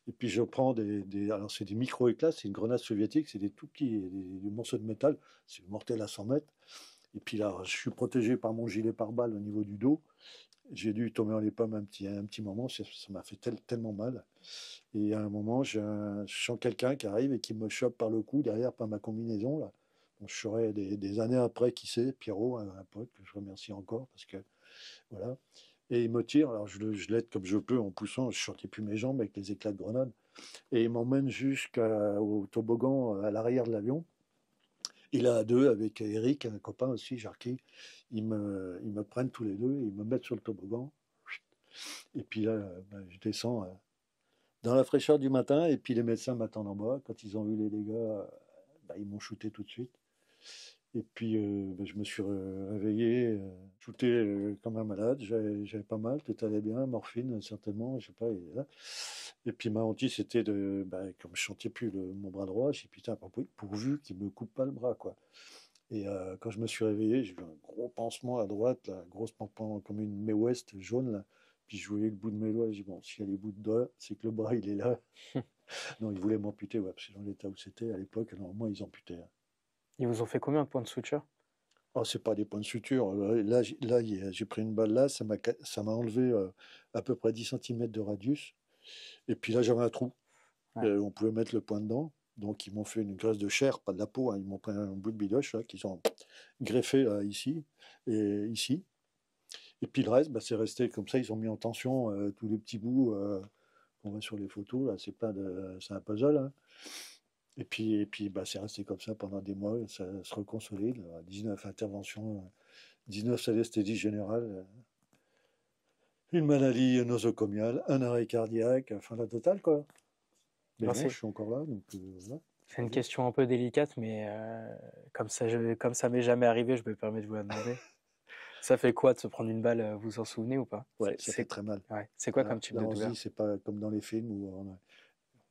Et puis je prends alors c'est des micro-éclats, c'est une grenade soviétique, c'est des tout petits des morceaux de métal, c'est mortel à 100 mètres. Et puis là, je suis protégé par mon gilet pare-balles au niveau du dos. J'ai dû tomber dans les pommes un petit moment, ça m'a fait tellement mal. Et à un moment, je sens quelqu'un qui arrive et qui me chope par le cou derrière par ma combinaison. Là. Donc, je saurais des années après qui c'est, Pierrot, un pote que je remercie encore parce que voilà. Et il me tire, alors je l'aide comme je peux en poussant, je sortais plus mes jambes avec les éclats de grenade. Et il m'emmène jusqu'au toboggan à l'arrière de l'avion. Et là, à deux, avec Eric, un copain aussi, Jarky, ils me prennent tous les deux, ils me mettent sur le toboggan. Et puis là, je descends dans la fraîcheur du matin, et puis les médecins m'attendent en bas. Quand ils ont vu les dégâts, ils m'ont shooté tout de suite. Et puis je me suis réveillé, shooté comme un malade. J'avais pas mal, tout allait bien, morphine certainement, je sais pas. Et puis ma hantise c'était comme je sentais plus mon bras droit, j'ai dit putain, pourvu qu'il me coupe pas le bras quoi. Et quand je me suis réveillé, j'ai vu un gros pansement à droite, là, grosse pansement comme une Mae West jaune là. Puis je voyais le bout de mes doigts, j'ai dit bon, s'il y a les bouts de doigts, c'est que le bras il est là. Non, ils voulaient m'amputer, ouais, parce que dans l'état où c'était à l'époque, normalement ils amputaient. Ils vous ont fait combien de points de suture? Oh, c'est pas des points de suture. Là, j'ai pris une balle là, ça m'a enlevé à peu près 10 cm de radius. Et puis là, j'avais un trou. Ouais. On pouvait mettre le point dedans. Donc, ils m'ont fait une graisse de chair, pas de la peau. Hein. Ils m'ont pris un bout de bidoche là, qu'ils ont greffé ici et ici. Et puis le reste, c'est resté comme ça. Ils ont mis en tension tous les petits bouts qu'on voit sur les photos. Là, c'est un puzzle. Hein. Et puis c'est resté comme ça pendant des mois. Ça se reconsolide. 19 interventions, 19 anesthésies générales, une maladie nosocomiale, un arrêt cardiaque, enfin la totale quoi. Mais bon, je suis encore là. Donc, voilà. C'est une question un peu délicate, mais comme ça m'est jamais arrivé, je me permets de vous la demander. Ça fait quoi de se prendre une balle, vous vous en souvenez ou pas? Ouais, ça fait très mal. Ouais. C'est quoi comme type de douleur? C'est pas comme dans les films où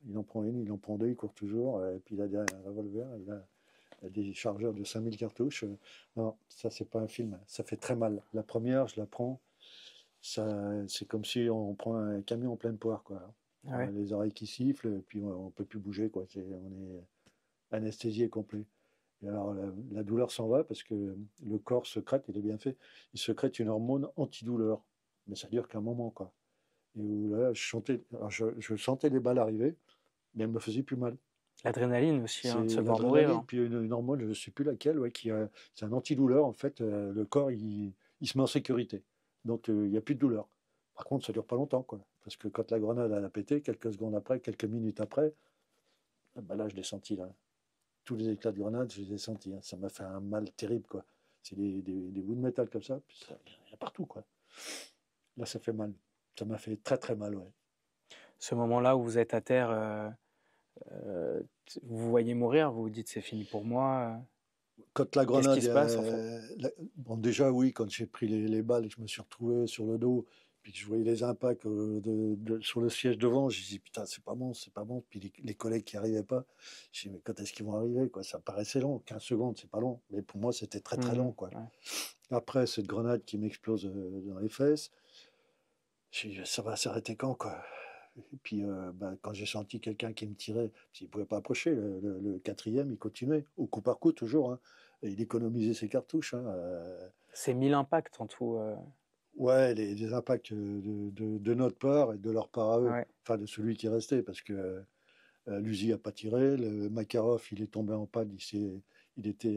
il en prend une, il en prend deux, il court toujours, et puis il a un revolver, il a des chargeurs de 5000 cartouches. Non, ça c'est pas un film, ça fait très mal. La première, je la prends, c'est comme si on prend un camion en pleine poire, quoi. Ah ouais. Les oreilles qui sifflent, et puis on peut plus bouger, quoi. On est anesthésié complet. Et alors la douleur s'en va parce que le corps secrète, il est bien fait, il secrète une hormone antidouleur, mais ça dure qu'un moment, quoi. Et où là, je sentais les balles arriver, mais elles me faisaient plus mal. L'adrénaline aussi, hein, de se voir mourir. mourir. Puis une hormone, je ne sais plus laquelle, ouais, c'est un antidouleur. En fait, le corps, il se met en sécurité. Donc, il n'y a plus de douleur. Par contre, ça ne dure pas longtemps, quoi. Parce que quand la grenade elle a pété, quelques secondes après, quelques minutes après, là, je l'ai senti, là. Tous les éclats de grenade, je les ai sentis. Hein. Ça m'a fait un mal terrible, quoi. C'est des bouts de métal comme ça, puis il y a partout, quoi. Là, ça fait mal. Ça m'a fait très, très mal, ouais. Ce moment-là où vous êtes à terre, vous vous voyez mourir, vous vous dites c'est fini pour moi. Quand la Qu'est-ce qui grenade, se passe en fait? bon, déjà oui, quand j'ai pris les balles et que je me suis retrouvé sur le dos, puis que je voyais les impacts sur le siège devant, j'ai dit putain, c'est pas bon, c'est pas bon. Puis les collègues qui arrivaient pas, j'ai dit mais quand est-ce qu'ils vont arriver, quoi? Ça paraissait long, 15 secondes, c'est pas long, mais pour moi c'était très très long, quoi. Ouais. Après cette grenade qui m'explose dans les fesses, j'ai dit ça va s'arrêter quand, quoi? Et puis quand j'ai senti quelqu'un qui me tirait, parce qu'il ne pouvait pas approcher, le quatrième, il continuait, au coup par coup toujours, hein, et il économisait ses cartouches, hein, C'est 1000 impacts en tout. ouais, les impacts de notre part et de leur part à eux, Ouais. enfin de celui qui restait, parce que l'Uzi n'a pas tiré, le Makarov il est tombé en panne, il était,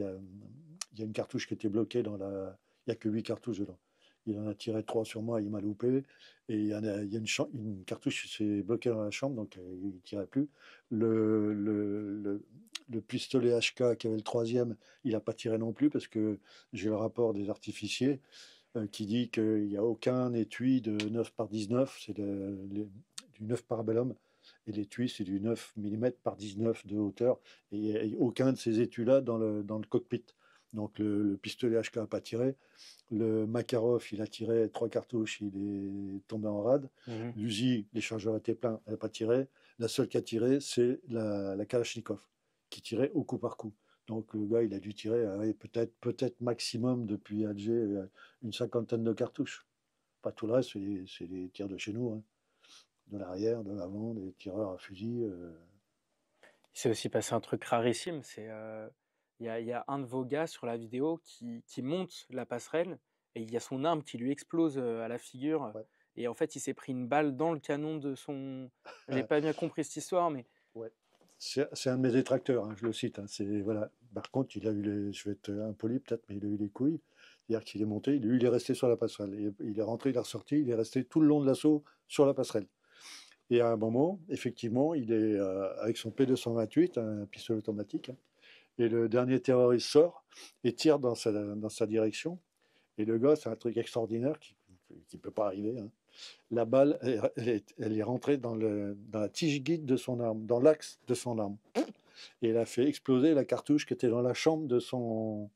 il y a une cartouche qui était bloquée dans la, il n'y a que 8 cartouches dedans. Il en a tiré 3 sur moi, il m'a loupé. Et il y a une cartouche qui s'est bloquée dans la chambre, donc il ne tirait plus. Le, le, le, le pistolet HK qui avait le troisième, il n'a pas tiré non plus parce que j'ai le rapport des artificiers qui dit qu'il n'y a aucun étui de 9 par 19, c'est du 9 parabellum, et l'étui c'est du 9 mm par 19 de hauteur, et il n'y a aucun de ces étuis-là dans le cockpit. Donc le pistolet HK n'a pas tiré, le Makarov il a tiré 3 cartouches, il est tombé en rade, l'Uzi, les chargeurs étaient pleins, elle n'a pas tiré, la seule qui a tiré c'est la Kalachnikov, qui tirait au coup par coup. Donc le gars, il a dû tirer peut-être maximum depuis Alger une cinquantaine de cartouches. Pas tout le reste, c'est des tirs de chez nous, hein. De l'arrière, de l'avant, des tireurs à fusil. Il s'est aussi passé un truc rarissime, c'est il y a un de vos gars sur la vidéo qui monte la passerelle et il y a son arme qui lui explose à la figure. Ouais. Et en fait, il s'est pris une balle dans le canon de son. J'ai pas bien compris cette histoire, mais. Ouais. C'est un de mes détracteurs, hein, je le cite, hein. Voilà. Par contre, il a eu je vais être impoli peut-être, mais il a eu les couilles. C'est-à-dire qu'il est monté, lui, il est resté sur la passerelle. Il est rentré, il est ressorti, il est resté tout le long de l'assaut sur la passerelle. Et à un moment, effectivement, il est avec son P228, un pistolet automatique, hein, et le dernier terroriste sort et tire dans sa direction. Et le gars, c'est un truc extraordinaire qui ne peut pas arriver, hein. La balle, elle est rentrée dans la tige guide de son arme, dans l'axe de son arme. Et elle a fait exploser la cartouche qui était dans la chambre de son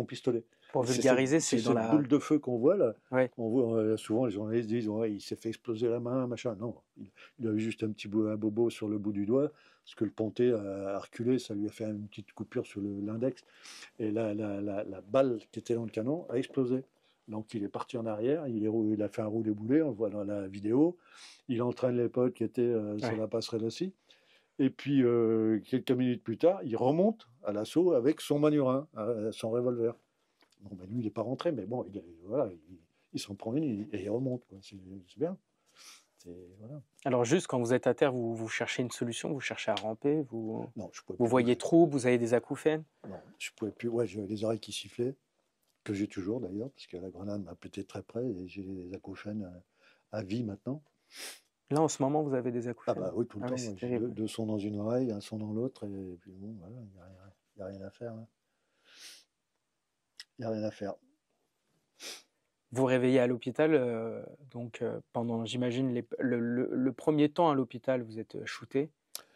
pistolet. Pour vulgariser, c'est dans cette la. boule de feu qu'on voit là. Ouais. On voit souvent les journalistes disent ouais, il s'est fait exploser la main, machin. Non, il a eu juste un petit bobo sur le bout du doigt, parce que le ponté a reculé, ça lui a fait une petite coupure sur l'index. Et la balle qui était dans le canon a explosé. Donc il est parti en arrière, il a fait un roulé-boulé, on le voit dans la vidéo. Il entraîne les potes qui étaient sur la passerelle aussi. Et puis quelques minutes plus tard, il remonte à l'assaut avec son manurin, son revolver. Bon, ben, lui, il n'est pas rentré, mais bon, voilà, il s'en prend une et il remonte, quoi. C'est bien. Voilà. Alors juste quand vous êtes à terre, vous cherchez une solution, vous cherchez à ramper, Non, je pouvais vous plus, voyez trouble, vous avez des acouphènes. non, je pouvais plus. Ouais, j'avais les oreilles qui sifflaient, que j'ai toujours d'ailleurs, parce que la grenade m'a pété très près et j'ai des acouphènes à vie maintenant. Là en ce moment, vous avez des Ah acouphènes. bah oui, tout le temps. Oui, c'est J'ai terrible. deux sons dans une oreille, un son dans l'autre, et puis bon, voilà, il n'y a rien à faire, hein. Il n'y a rien à faire. Vous réveillez à l'hôpital, donc pendant, j'imagine, le premier temps à l'hôpital, vous êtes shooté.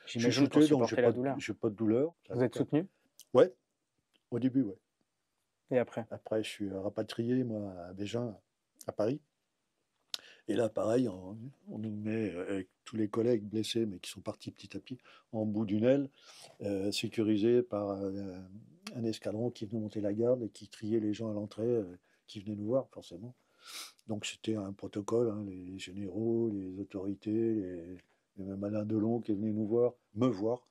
Je suis J'imagine pour shooté, donc supporter la douleur. j'ai pas de douleur. Vous êtes soutenu? Ouais, au début, ouais. Et après? Après, je suis rapatrié, moi, à Bégin, à Paris. Et là, pareil, on nous met, avec tous les collègues blessés, mais qui sont partis petit à petit, en bout d'une aile, sécurisés par un escadron qui venait monter la garde et qui triait les gens à l'entrée, qui venaient nous voir, forcément. Donc c'était un protocole, hein, les généraux, les autorités, et même Alain Delon qui est venu nous voir, me voir.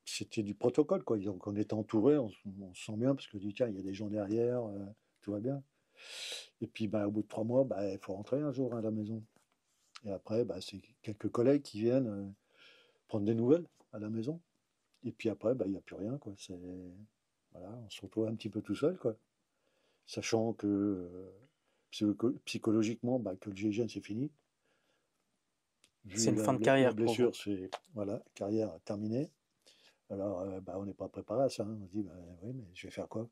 C'était du protocole, quoi. Donc on était entouré, on se sent bien, parce que dit, tiens, il y a des gens derrière, tout va bien. Et puis, bah, au bout de 3 mois, bah, il faut rentrer un jour à la maison. Et après, bah, c'est quelques collègues qui viennent prendre des nouvelles à la maison. Et puis après, bah, il n'y a plus rien, quoi. Voilà, on se retrouve un petit peu tout seul, quoi. Sachant que psychologiquement, bah, que le GIGN, c'est fini. C'est une fin de carrière La blessure, c'est voilà, carrière terminée. Alors, bah, on n'est pas préparé à ça, hein. On se dit, bah, oui, mais je vais faire quoi?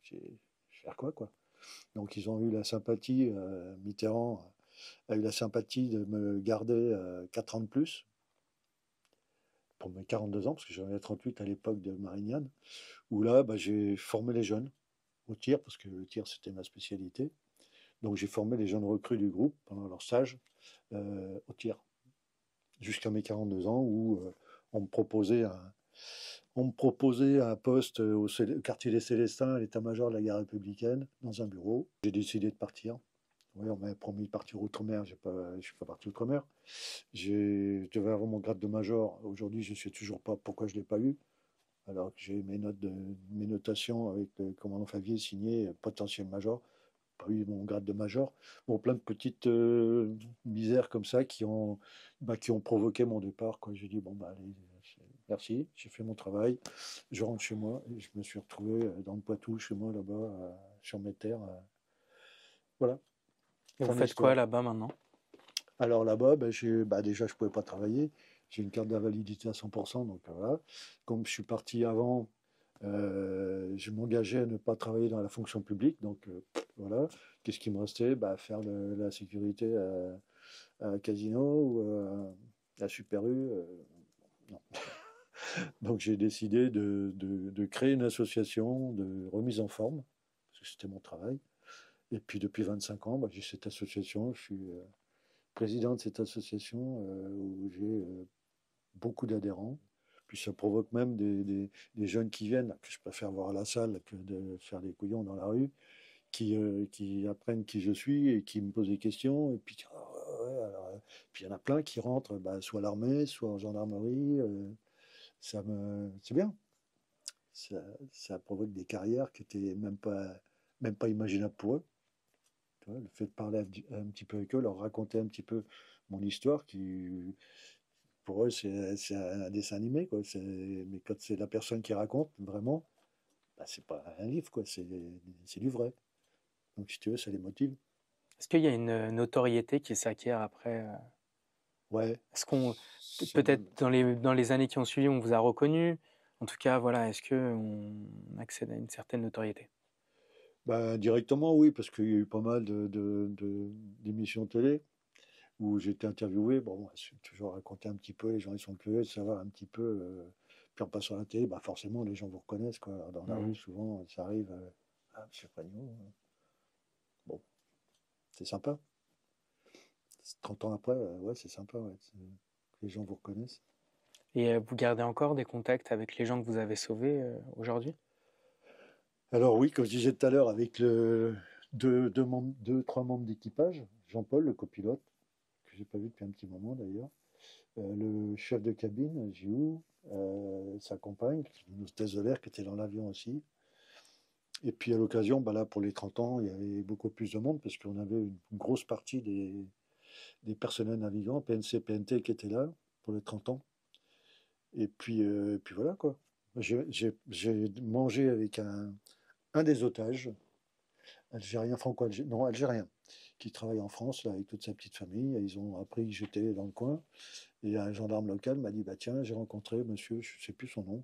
Je vais faire quoi, quoi? Donc ils ont eu la sympathie, Mitterrand a eu la sympathie de me garder 4 ans de plus, pour mes 42 ans, parce que j'en avais 38 à l'époque de Marignane, où là, bah, j'ai formé les jeunes au tir, parce que le tir, c'était ma spécialité. Donc j'ai formé les jeunes recrues du groupe pendant leur stage au tir, jusqu'à mes 42 ans, où on me proposait un poste au quartier des Célestins, à l'état-major de la garde républicaine, dans un bureau. J'ai décidé de partir. Ouais, on m'avait promis de partir outre-mer, je ne suis pas parti outre-mer. Je devais avoir mon grade de major. Aujourd'hui, je ne sais toujours pas pourquoi je ne l'ai pas eu. Alors que j'ai mes notations avec le commandant Favier signé potentiel major, pas eu mon grade de major. Bon, plein de petites misères comme ça qui ont provoqué mon départ, quoi. J'ai dit, bon, bah, allez, merci, j'ai fait mon travail, je rentre chez moi et je me suis retrouvé dans le Poitou, chez moi, là-bas, sur mes terres. Voilà. Et vous Fin de faites quoi l'histoire. là-bas maintenant? Alors là-bas, déjà, je ne pouvais pas travailler. J'ai une carte d'invalidité à 100%, donc voilà. Comme je suis parti avant, je m'engageais à ne pas travailler dans la fonction publique, donc voilà. Qu'est-ce qui me restait? Bah, faire la sécurité à un casino ou à la Super U. Non. Donc j'ai décidé de créer une association de remise en forme, parce que c'était mon travail. Et puis depuis 25 ans, bah, j'ai cette association, je suis président de cette association où j'ai beaucoup d'adhérents. Puis ça provoque même des jeunes qui viennent, que je préfère voir à la salle que de faire des couillons dans la rue, qui apprennent qui je suis et qui me posent des questions. Et puis, ouais, puis il y en a plein qui rentrent, bah, soit à l'armée, soit en gendarmerie. C'est bien. Ça, ça provoque des carrières qui n'étaient même pas imaginables pour eux. Tu vois, le fait de parler un petit peu avec eux, leur raconter un petit peu mon histoire, qui pour eux c'est un dessin animé, quoi. Mais quand c'est la personne qui raconte vraiment, bah, c'est pas un livre, quoi. C'est du vrai. Donc si tu veux, ça les motive. Est-ce qu'il y a une notoriété qui s'acquiert après Ouais. Est-ce qu'on, c'est- peut-être dans les années qui ont suivi, on vous a reconnu? En tout cas, voilà, est-ce qu'on accède à une certaine notoriété? Bah, directement, oui, parce qu'il y a eu pas mal d'émissions télé où j'ai été interviewé. Bon, moi, j'ai toujours raconté un petit peu, les gens ils sont curieux de savoir un petit peu. Puis en passant à la télé, bah forcément, les gens vous reconnaissent, quoi. Dans la rue, Mhm. souvent, ça arrive. Ah, Monsieur Pagnot. Bon, c'est sympa. 30 ans après, ouais, c'est sympa, ouais, que les gens vous reconnaissent. Et vous gardez encore des contacts avec les gens que vous avez sauvés aujourd'hui? Alors oui, comme je disais tout à l'heure, avec trois membres d'équipage, Jean-Paul, le copilote, que j'ai pas vu depuis un petit moment d'ailleurs, le chef de cabine, Giou, sa compagne, une hôtesse de l'air qui était dans l'avion aussi. Et puis à l'occasion, bah là, pour les 30 ans, il y avait beaucoup plus de monde parce qu'on avait une grosse partie des personnels navigants, PNC, PNT, qui étaient là pour les 30 ans. Et puis voilà quoi. J'ai mangé avec un des otages, algérien, franco-algérien, non, algérien, qui travaille en France là, avec toute sa petite famille. Et ils ont appris que j'étais dans le coin. Et un gendarme local m'a dit, bah tiens, j'ai rencontré monsieur, je ne sais plus son nom,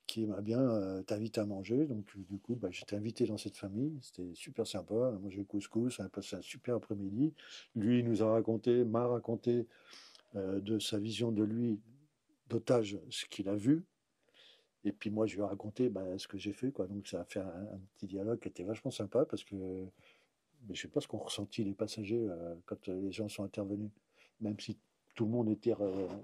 qui m'a bien t'invité à manger. Donc du coup, bah, j'étais invité dans cette famille. C'était super sympa. On a mangé le couscous, on a passé un super après-midi. Lui, il m'a raconté de sa vision de lui, d'otage, ce qu'il a vu. Et puis moi, je lui ai raconté bah, ce que j'ai fait, quoi. Donc ça a fait un petit dialogue qui était vachement sympa parce que mais je sais pas ce qu'ont ressenti les passagers quand les gens sont intervenus. Même si tout le monde était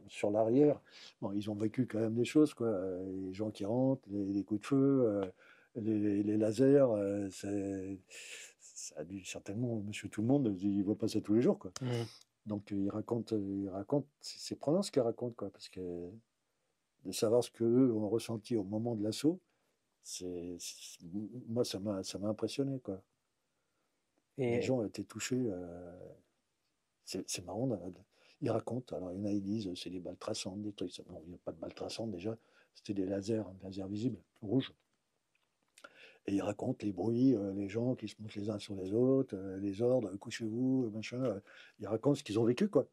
sur l'arrière, bon, ils ont vécu quand même des choses, quoi. Les gens qui rentrent, les coups de feu, les lasers, ça a dû certainement, monsieur tout le monde, il voit pas ça tous les jours, quoi. Mhm. Donc il raconte, c'est prenant ce qu'il raconte, quoi, parce que de savoir ce qu'eux ont ressenti au moment de l'assaut, moi, ça m'a impressionné, quoi. Les Et gens ont été touchés. C'est marrant. Ils racontent. Alors, il y en a, ils disent c'est des balles traçantes, des trucs. Non, il n'y a pas de balles traçantes déjà. C'était des lasers visibles, rouges. Et ils racontent les bruits, les gens qui se montent les uns sur les autres, les ordres, couchez-vous, machin. Ils racontent ce qu'ils ont vécu, quoi,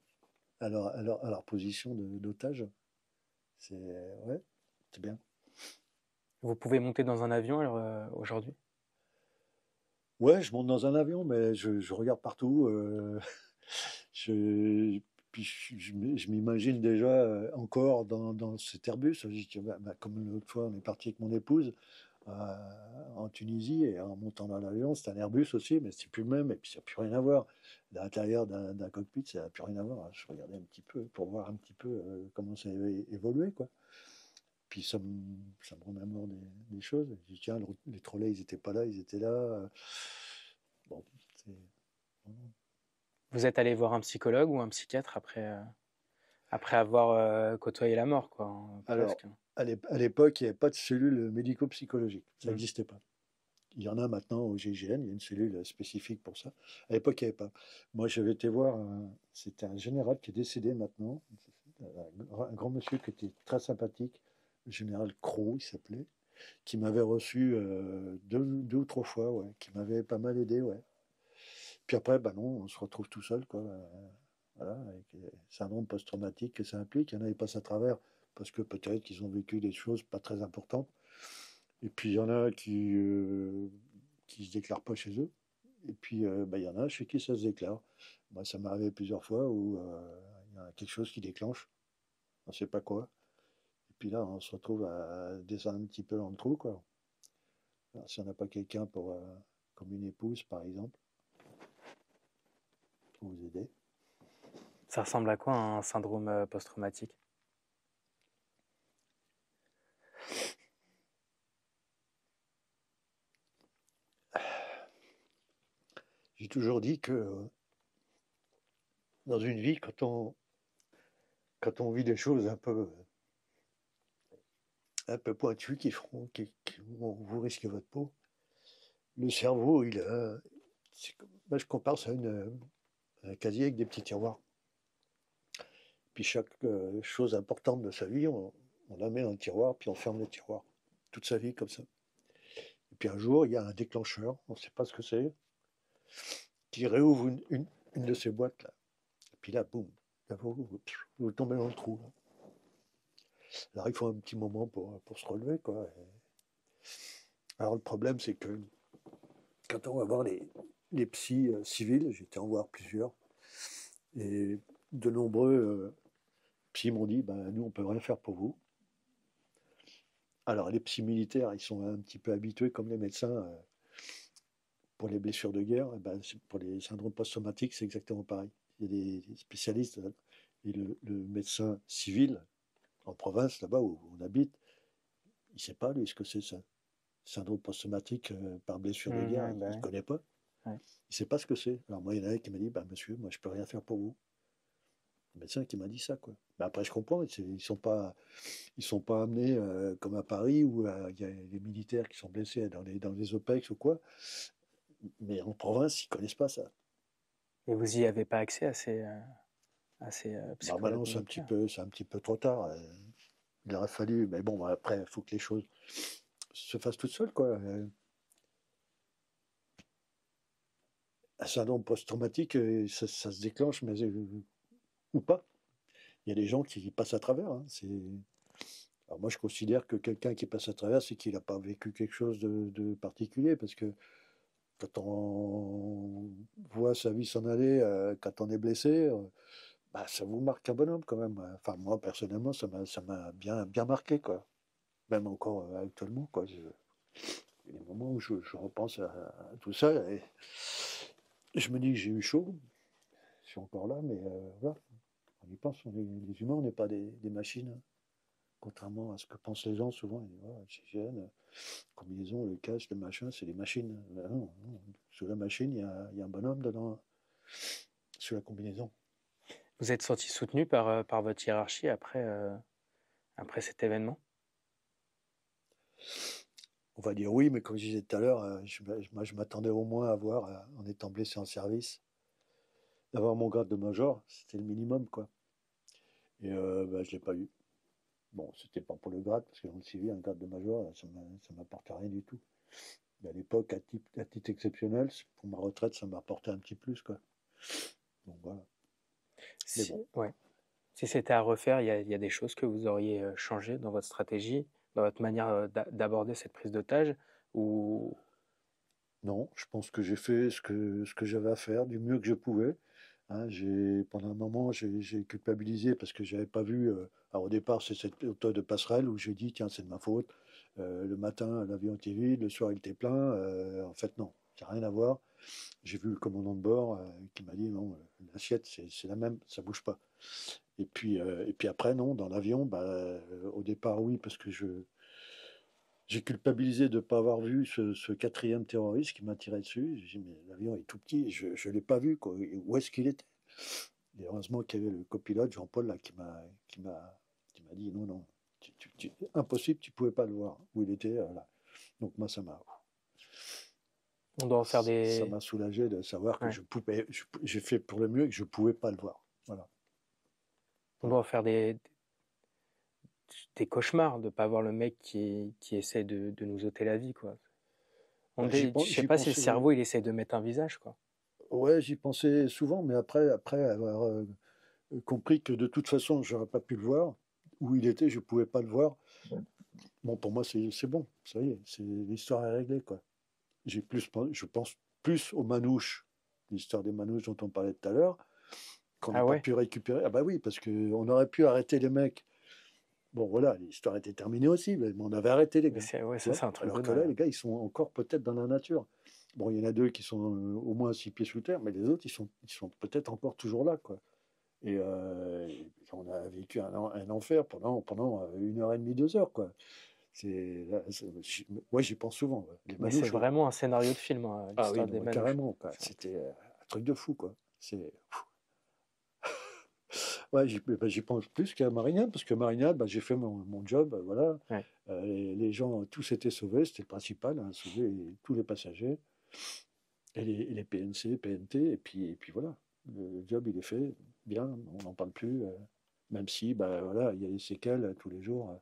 à leur position d'otage. Ouais, c'est bien. vous pouvez monter dans un avion alors, aujourd'hui? Ouais, je monte dans un avion, mais je regarde partout. Je, puis je m'imagine déjà encore dans cet Airbus. Je dis, tiens, comme l'autre fois, on est parti avec mon épouse en Tunisie et en montant dans l'avion, c'est un Airbus aussi, mais c'est plus le même et puis ça n'a plus rien à voir. L'intérieur d'un cockpit, ça n'a plus rien à voir. Je regardais un petit peu pour voir un petit peu comment ça avait évolué, quoi. Puis ça me remémore des choses. Je dis, tiens, les trolleys, ils n'étaient pas là, ils étaient là. Bon, c'est. Vous êtes allé voir un psychologue ou un psychiatre après avoir côtoyé la mort, quoi, Alors, presque. à l'époque, il n'y avait pas de cellule médico-psychologique. Ça Mm. n'existait pas. Il y en a maintenant au GIGN, il y a une cellule spécifique pour ça. À l'époque, il n'y avait pas. Moi, j'avais été voir, c'était un général qui est décédé maintenant, un grand monsieur qui était très sympathique, le général Cros, il s'appelait, qui m'avait reçu deux ou trois fois, ouais, qui m'avait pas mal aidé, ouais. Puis après, bah non, on se retrouve tout seul, quoi. Voilà, avec syndrome post-traumatique que ça implique. Il y en a qui passent à travers parce que peut-être qu'ils ont vécu des choses pas très importantes. Et puis il y en a qui se déclarent pas chez eux. Et puis bah, il y en a chez qui ça se déclare. Moi, ça m'est arrivé plusieurs fois où il y a quelque chose qui déclenche. On ne sait pas quoi. Et puis là, on se retrouve à descendre un petit peu dans le trou, quoi. Alors, si on n'a pas quelqu'un comme une épouse, par exemple, pour vous aider. Ça ressemble à quoi un syndrome post-traumatique? J'ai toujours dit que dans une vie, quand on vit des choses un peu pointues qui vont vous risquer votre peau, le cerveau, moi je compare ça à un casier avec des petits tiroirs. Puis chaque chose importante de sa vie, on la met dans le tiroir, puis on ferme le tiroir. Toute sa vie comme ça. Et puis un jour, il y a un déclencheur, on ne sait pas ce que c'est, qui réouvre une de ces boîtes là. Et puis là, boum, vous tombez dans le trou. Là. Alors il faut un petit moment pour se relever, quoi. Alors le problème, c'est que quand on va voir les psys civils, j'ai été en voir plusieurs, et de nombreux psys m'ont dit, ben, nous, on ne peut rien faire pour vous. Alors les psys militaires, ils sont un petit peu habitués, comme les médecins, pour les blessures de guerre. Et ben, pour les syndromes post-traumatiques, c'est exactement pareil. Il y a des spécialistes, et le médecin civil, en province, là-bas où on habite, il ne sait pas, lui, ce que c'est ça. Syndrome post-traumatique par blessure de guerre, Bah il ne connaît pas. ouais. Il ne sait pas ce que c'est. Alors moi, il y en a un qui m'a dit, bah, monsieur, moi, je ne peux rien faire pour vous. Le médecin qui m'a dit ça, quoi. Mais après, je comprends, ils sont pas amenés comme à Paris où il y a les militaires qui sont blessés dans les OPEX ou quoi. Mais en province, ils ne connaissent pas ça. Et vous n'y avez pas accès à ces Bah, psychologues maintenant, militaires? c'est un petit peu trop tard. Il aurait fallu, mais bon, après, il faut que les choses se fassent toutes seules, quoi. Un syndrome post-traumatique, ça se déclenche, mais ou pas. Il y a des gens qui passent à travers. Hein. Alors moi, je considère que quelqu'un qui passe à travers, c'est qu'il n'a pas vécu quelque chose de particulier, parce que quand on voit sa vie s'en aller, quand on est blessé, bah, ça vous marque un bonhomme quand même. Enfin, moi, personnellement, ça m'a bien marqué, quoi. Même encore actuellement, quoi. Il y a des moments où je repense à tout ça et je me dis que j'ai eu chaud. Je suis encore là, mais voilà. On y pense, les humains, on n'est pas des machines. Hein. Contrairement à ce que pensent les gens, souvent, ils disent, oh, GGN, combinaison, le casque, le machin, c'est des machines. Ben non, non. Sous la machine, il y a un bonhomme dedans, sous la combinaison. Vous êtes senti soutenu par votre hiérarchie après cet événement? On va dire oui, mais comme je disais tout à l'heure, je m'attendais au moins à voir, en étant blessé en service, d'avoir mon grade de major, c'était le minimum, quoi. Et bah, je ne l'ai pas eu. Bon, c'était pas pour le grade, parce que dans le civil, un grade de major, ça m'apporte rien du tout. Mais à l'époque, à titre exceptionnel, pour ma retraite, ça m'a apporté un petit plus, quoi. Donc voilà. Mais bon. Ouais. Si c'était à refaire, il y a des choses que vous auriez changé dans votre stratégie, dans votre manière d'aborder cette prise d'otage, ou Non, je pense que j'ai fait ce que j'avais à faire du mieux que je pouvais. Hein, pendant un moment, j'ai culpabilisé parce que j'avais pas vu. Alors au départ, c'est cette auto de passerelle où j'ai dit, tiens, c'est de ma faute. Le matin, l'avion était vide, le soir, il était plein. En fait, non, ça n'a rien à voir. J'ai vu le commandant de bord qui m'a dit, non, l'assiette, c'est la même, ça bouge pas. Et puis après, non, dans l'avion, bah, au départ, oui, parce que j'ai culpabilisé de ne pas avoir vu ce quatrième terroriste qui m'a tiré dessus. J'ai dit, mais l'avion est tout petit, je ne l'ai pas vu, quoi. Où est-ce qu'il était? Et heureusement qu'il y avait le copilote, Jean-Paul, là, qui m'a dit, non, non, impossible, tu ne pouvais pas le voir, où il était. Là. Donc moi, On doit en faire ça des... m'a soulagé de savoir que Ouais. j'ai fait pour le mieux et que je ne pouvais pas le voir. Voilà. On doit en faire des cauchemars de ne pas voir le mec qui essaie de nous ôter la vie, quoi. Bah, Je sais j'y pas si le pensais, cerveau, il essaie de mettre un visage, quoi. ouais, j'y pensais souvent, mais après avoir compris que de toute façon, j'aurais pas pu le voir, où il était, je pouvais pas le voir. Bon, pour moi, c'est bon, ça y est, l'histoire est réglée, quoi. Je pense plus aux manouches, l'histoire des manouches dont on parlait tout à l'heure, qu'on n'a Ah pas ouais? pu récupérer. Ah bah oui, parce qu'on aurait pu arrêter les mecs. Bon, voilà, l'histoire était terminée aussi, mais on avait arrêté les Mais gars. ouais, Tu ça, vois. c'est un truc de Alors que là, dingue. les gars, ils sont encore peut-être dans la nature. Bon, il y en a deux qui sont au moins 6 pieds sous terre, mais les autres, ils sont peut-être encore toujours là, quoi. Et on a vécu un enfer pendant 1 heure et demie, 2 heures, quoi. Moi, j'y pense souvent, ouais. Les Mais c'est manouches. vraiment un scénario de film, hein, Ah oui, l'histoire non, des mais manouches. carrément, quoi. C'était un truc de fou, quoi. Ouais, j'y pense plus qu'à Marignane, parce que Marignane, bah, j'ai fait mon job, voilà. Ouais. Les gens, tous étaient sauvés, c'était le principal, hein, sauver tous les passagers, et les PNC, PNT, et puis voilà. Le job, il est fait, bien, on n'en parle plus, même si, bah, voilà, il y a des séquelles tous les jours.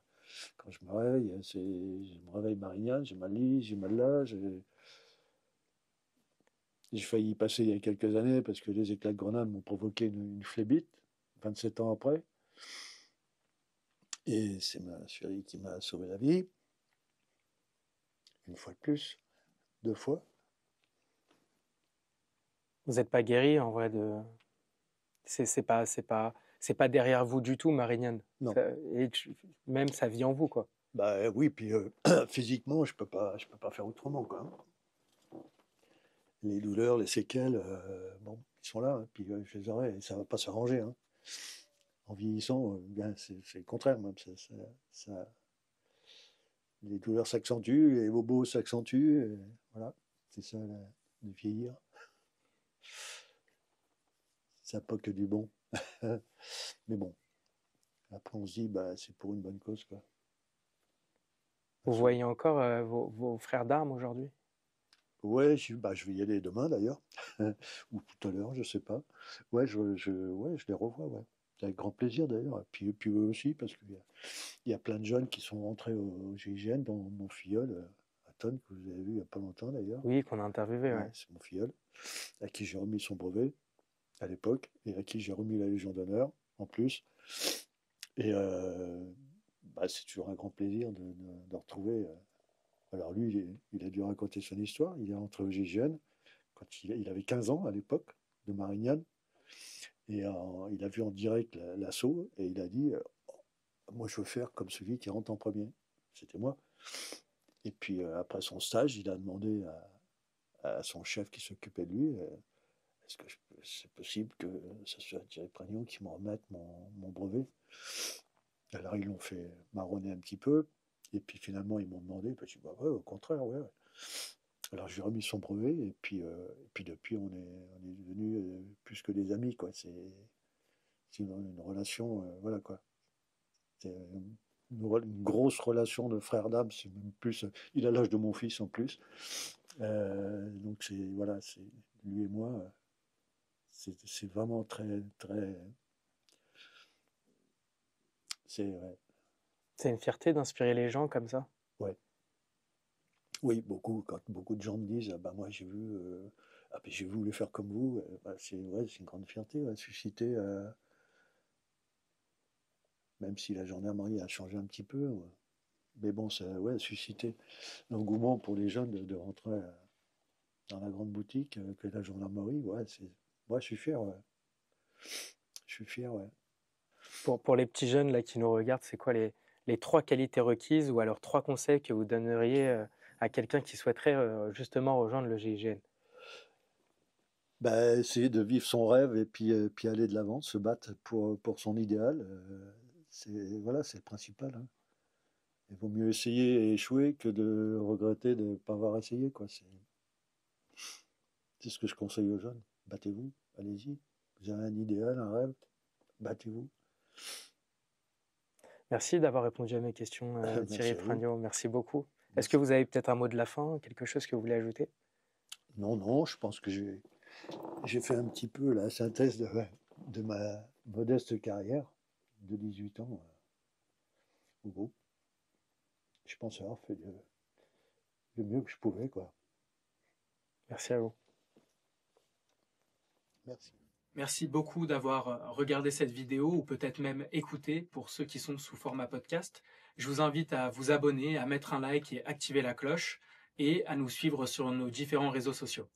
Quand je me réveille, je me réveille Marignane, j'ai mal lit, j'ai mal là, j'ai failli y passer il y a quelques années parce que les éclats de grenade m'ont provoqué une phlébite, 27 ans après. Et c'est ma chérie qui m'a sauvé la vie, une fois de plus, 2 fois. Vous n'êtes pas guéri, en vrai, de... C'est pas derrière vous du tout, Marignane. Non. Même ça vit en vous, quoi. Bah oui, puis physiquement, je peux pas faire autrement, quoi. Les douleurs, les séquelles, bon, ils sont là, hein, puis je les aurai, et ça va pas s'arranger, hein. En vieillissant, bien, c'est le contraire, même. Les douleurs s'accentuent, les bobos s'accentuent, et voilà, c'est ça, de vieillir. Ça n'a pas que du bon. Mais bon, après on se dit, bah, c'est pour une bonne cause, quoi. Vous voyez encore vos frères d'armes aujourd'hui? Ouais, bah, je vais y aller demain d'ailleurs, ou tout à l'heure, je sais pas. Ouais, ouais, je les revois, ouais. Avec grand plaisir d'ailleurs. Et puis eux aussi, parce qu'il y a plein de jeunes qui sont rentrés au GIGN, dont mon filleul, Aton, que vous avez vu il n'y a pas longtemps d'ailleurs. Oui, qu'on a interviewé, Ouais, ouais. c'est mon filleul, à qui j'ai remis son brevet à l'époque, et à qui j'ai remis la Légion d'honneur en plus. Et bah, c'est toujours un grand plaisir de retrouver. Alors lui, il a dû raconter son histoire. Il est rentré au GIGN quand il avait 15 ans à l'époque, de Marignane. Et il a vu en direct l'assaut et il a dit, moi je veux faire comme celui qui rentre en premier. C'était moi. Et puis après son stage, il a demandé à son chef qui s'occupait de lui, est-ce que c'est possible que ce soit Thierry Pragnon qui me remette mon brevet? Alors ils l'ont fait marronner un petit peu. Et puis finalement, ils m'ont demandé. Bah, je dis, bah ouais, au contraire, ouais. Alors j'ai remis son brevet. Et puis depuis, on est devenus plus que des amis, quoi. C'est une relation, voilà, quoi. C'est une grosse relation de frère d'âme. C'est même plus. Il a l'âge de mon fils en plus. Donc voilà, c'est lui et moi. C'est vraiment très, très. Ouais. C'est une fierté d'inspirer les gens comme ça. Ouais. Oui, quand beaucoup de gens me disent, ah bah moi j'ai voulu faire comme vous, bah, c'est une grande fierté, ouais, susciter, même si la gendarmerie a changé un petit peu, ouais. Mais bon, ça, ouais, susciter l'engouement pour les jeunes de rentrer dans la grande boutique que la gendarmerie, ouais, je suis fier, ouais. Je suis fier, ouais. Pour les petits jeunes là, qui nous regardent, c'est quoi les 3 qualités requises ou alors 3 conseils que vous donneriez à quelqu'un qui souhaiterait justement rejoindre le GIGN? Bah, essayer de vivre son rêve et puis aller de l'avant, se battre pour son idéal. Voilà, c'est le principal, hein. Il vaut mieux essayer et échouer que de regretter de ne pas avoir essayé, quoi. C'est ce que je conseille aux jeunes. Battez-vous, allez-y. Vous avez un idéal, un rêve, battez-vous. Merci d'avoir répondu à mes questions, Merci Thierry à vous. Pragno. Merci beaucoup. Est-ce Merci. que vous avez peut-être un mot de la fin, quelque chose que vous voulez ajouter? Non, non, je pense que j'ai fait un petit peu la synthèse de ma modeste carrière de 18 ans au groupe. Je pense avoir fait le mieux que je pouvais, quoi. Merci à vous. Merci. Merci beaucoup d'avoir regardé cette vidéo ou peut-être même écouté pour ceux qui sont sous format podcast. Je vous invite à vous abonner, à mettre un like et activer la cloche et à nous suivre sur nos différents réseaux sociaux.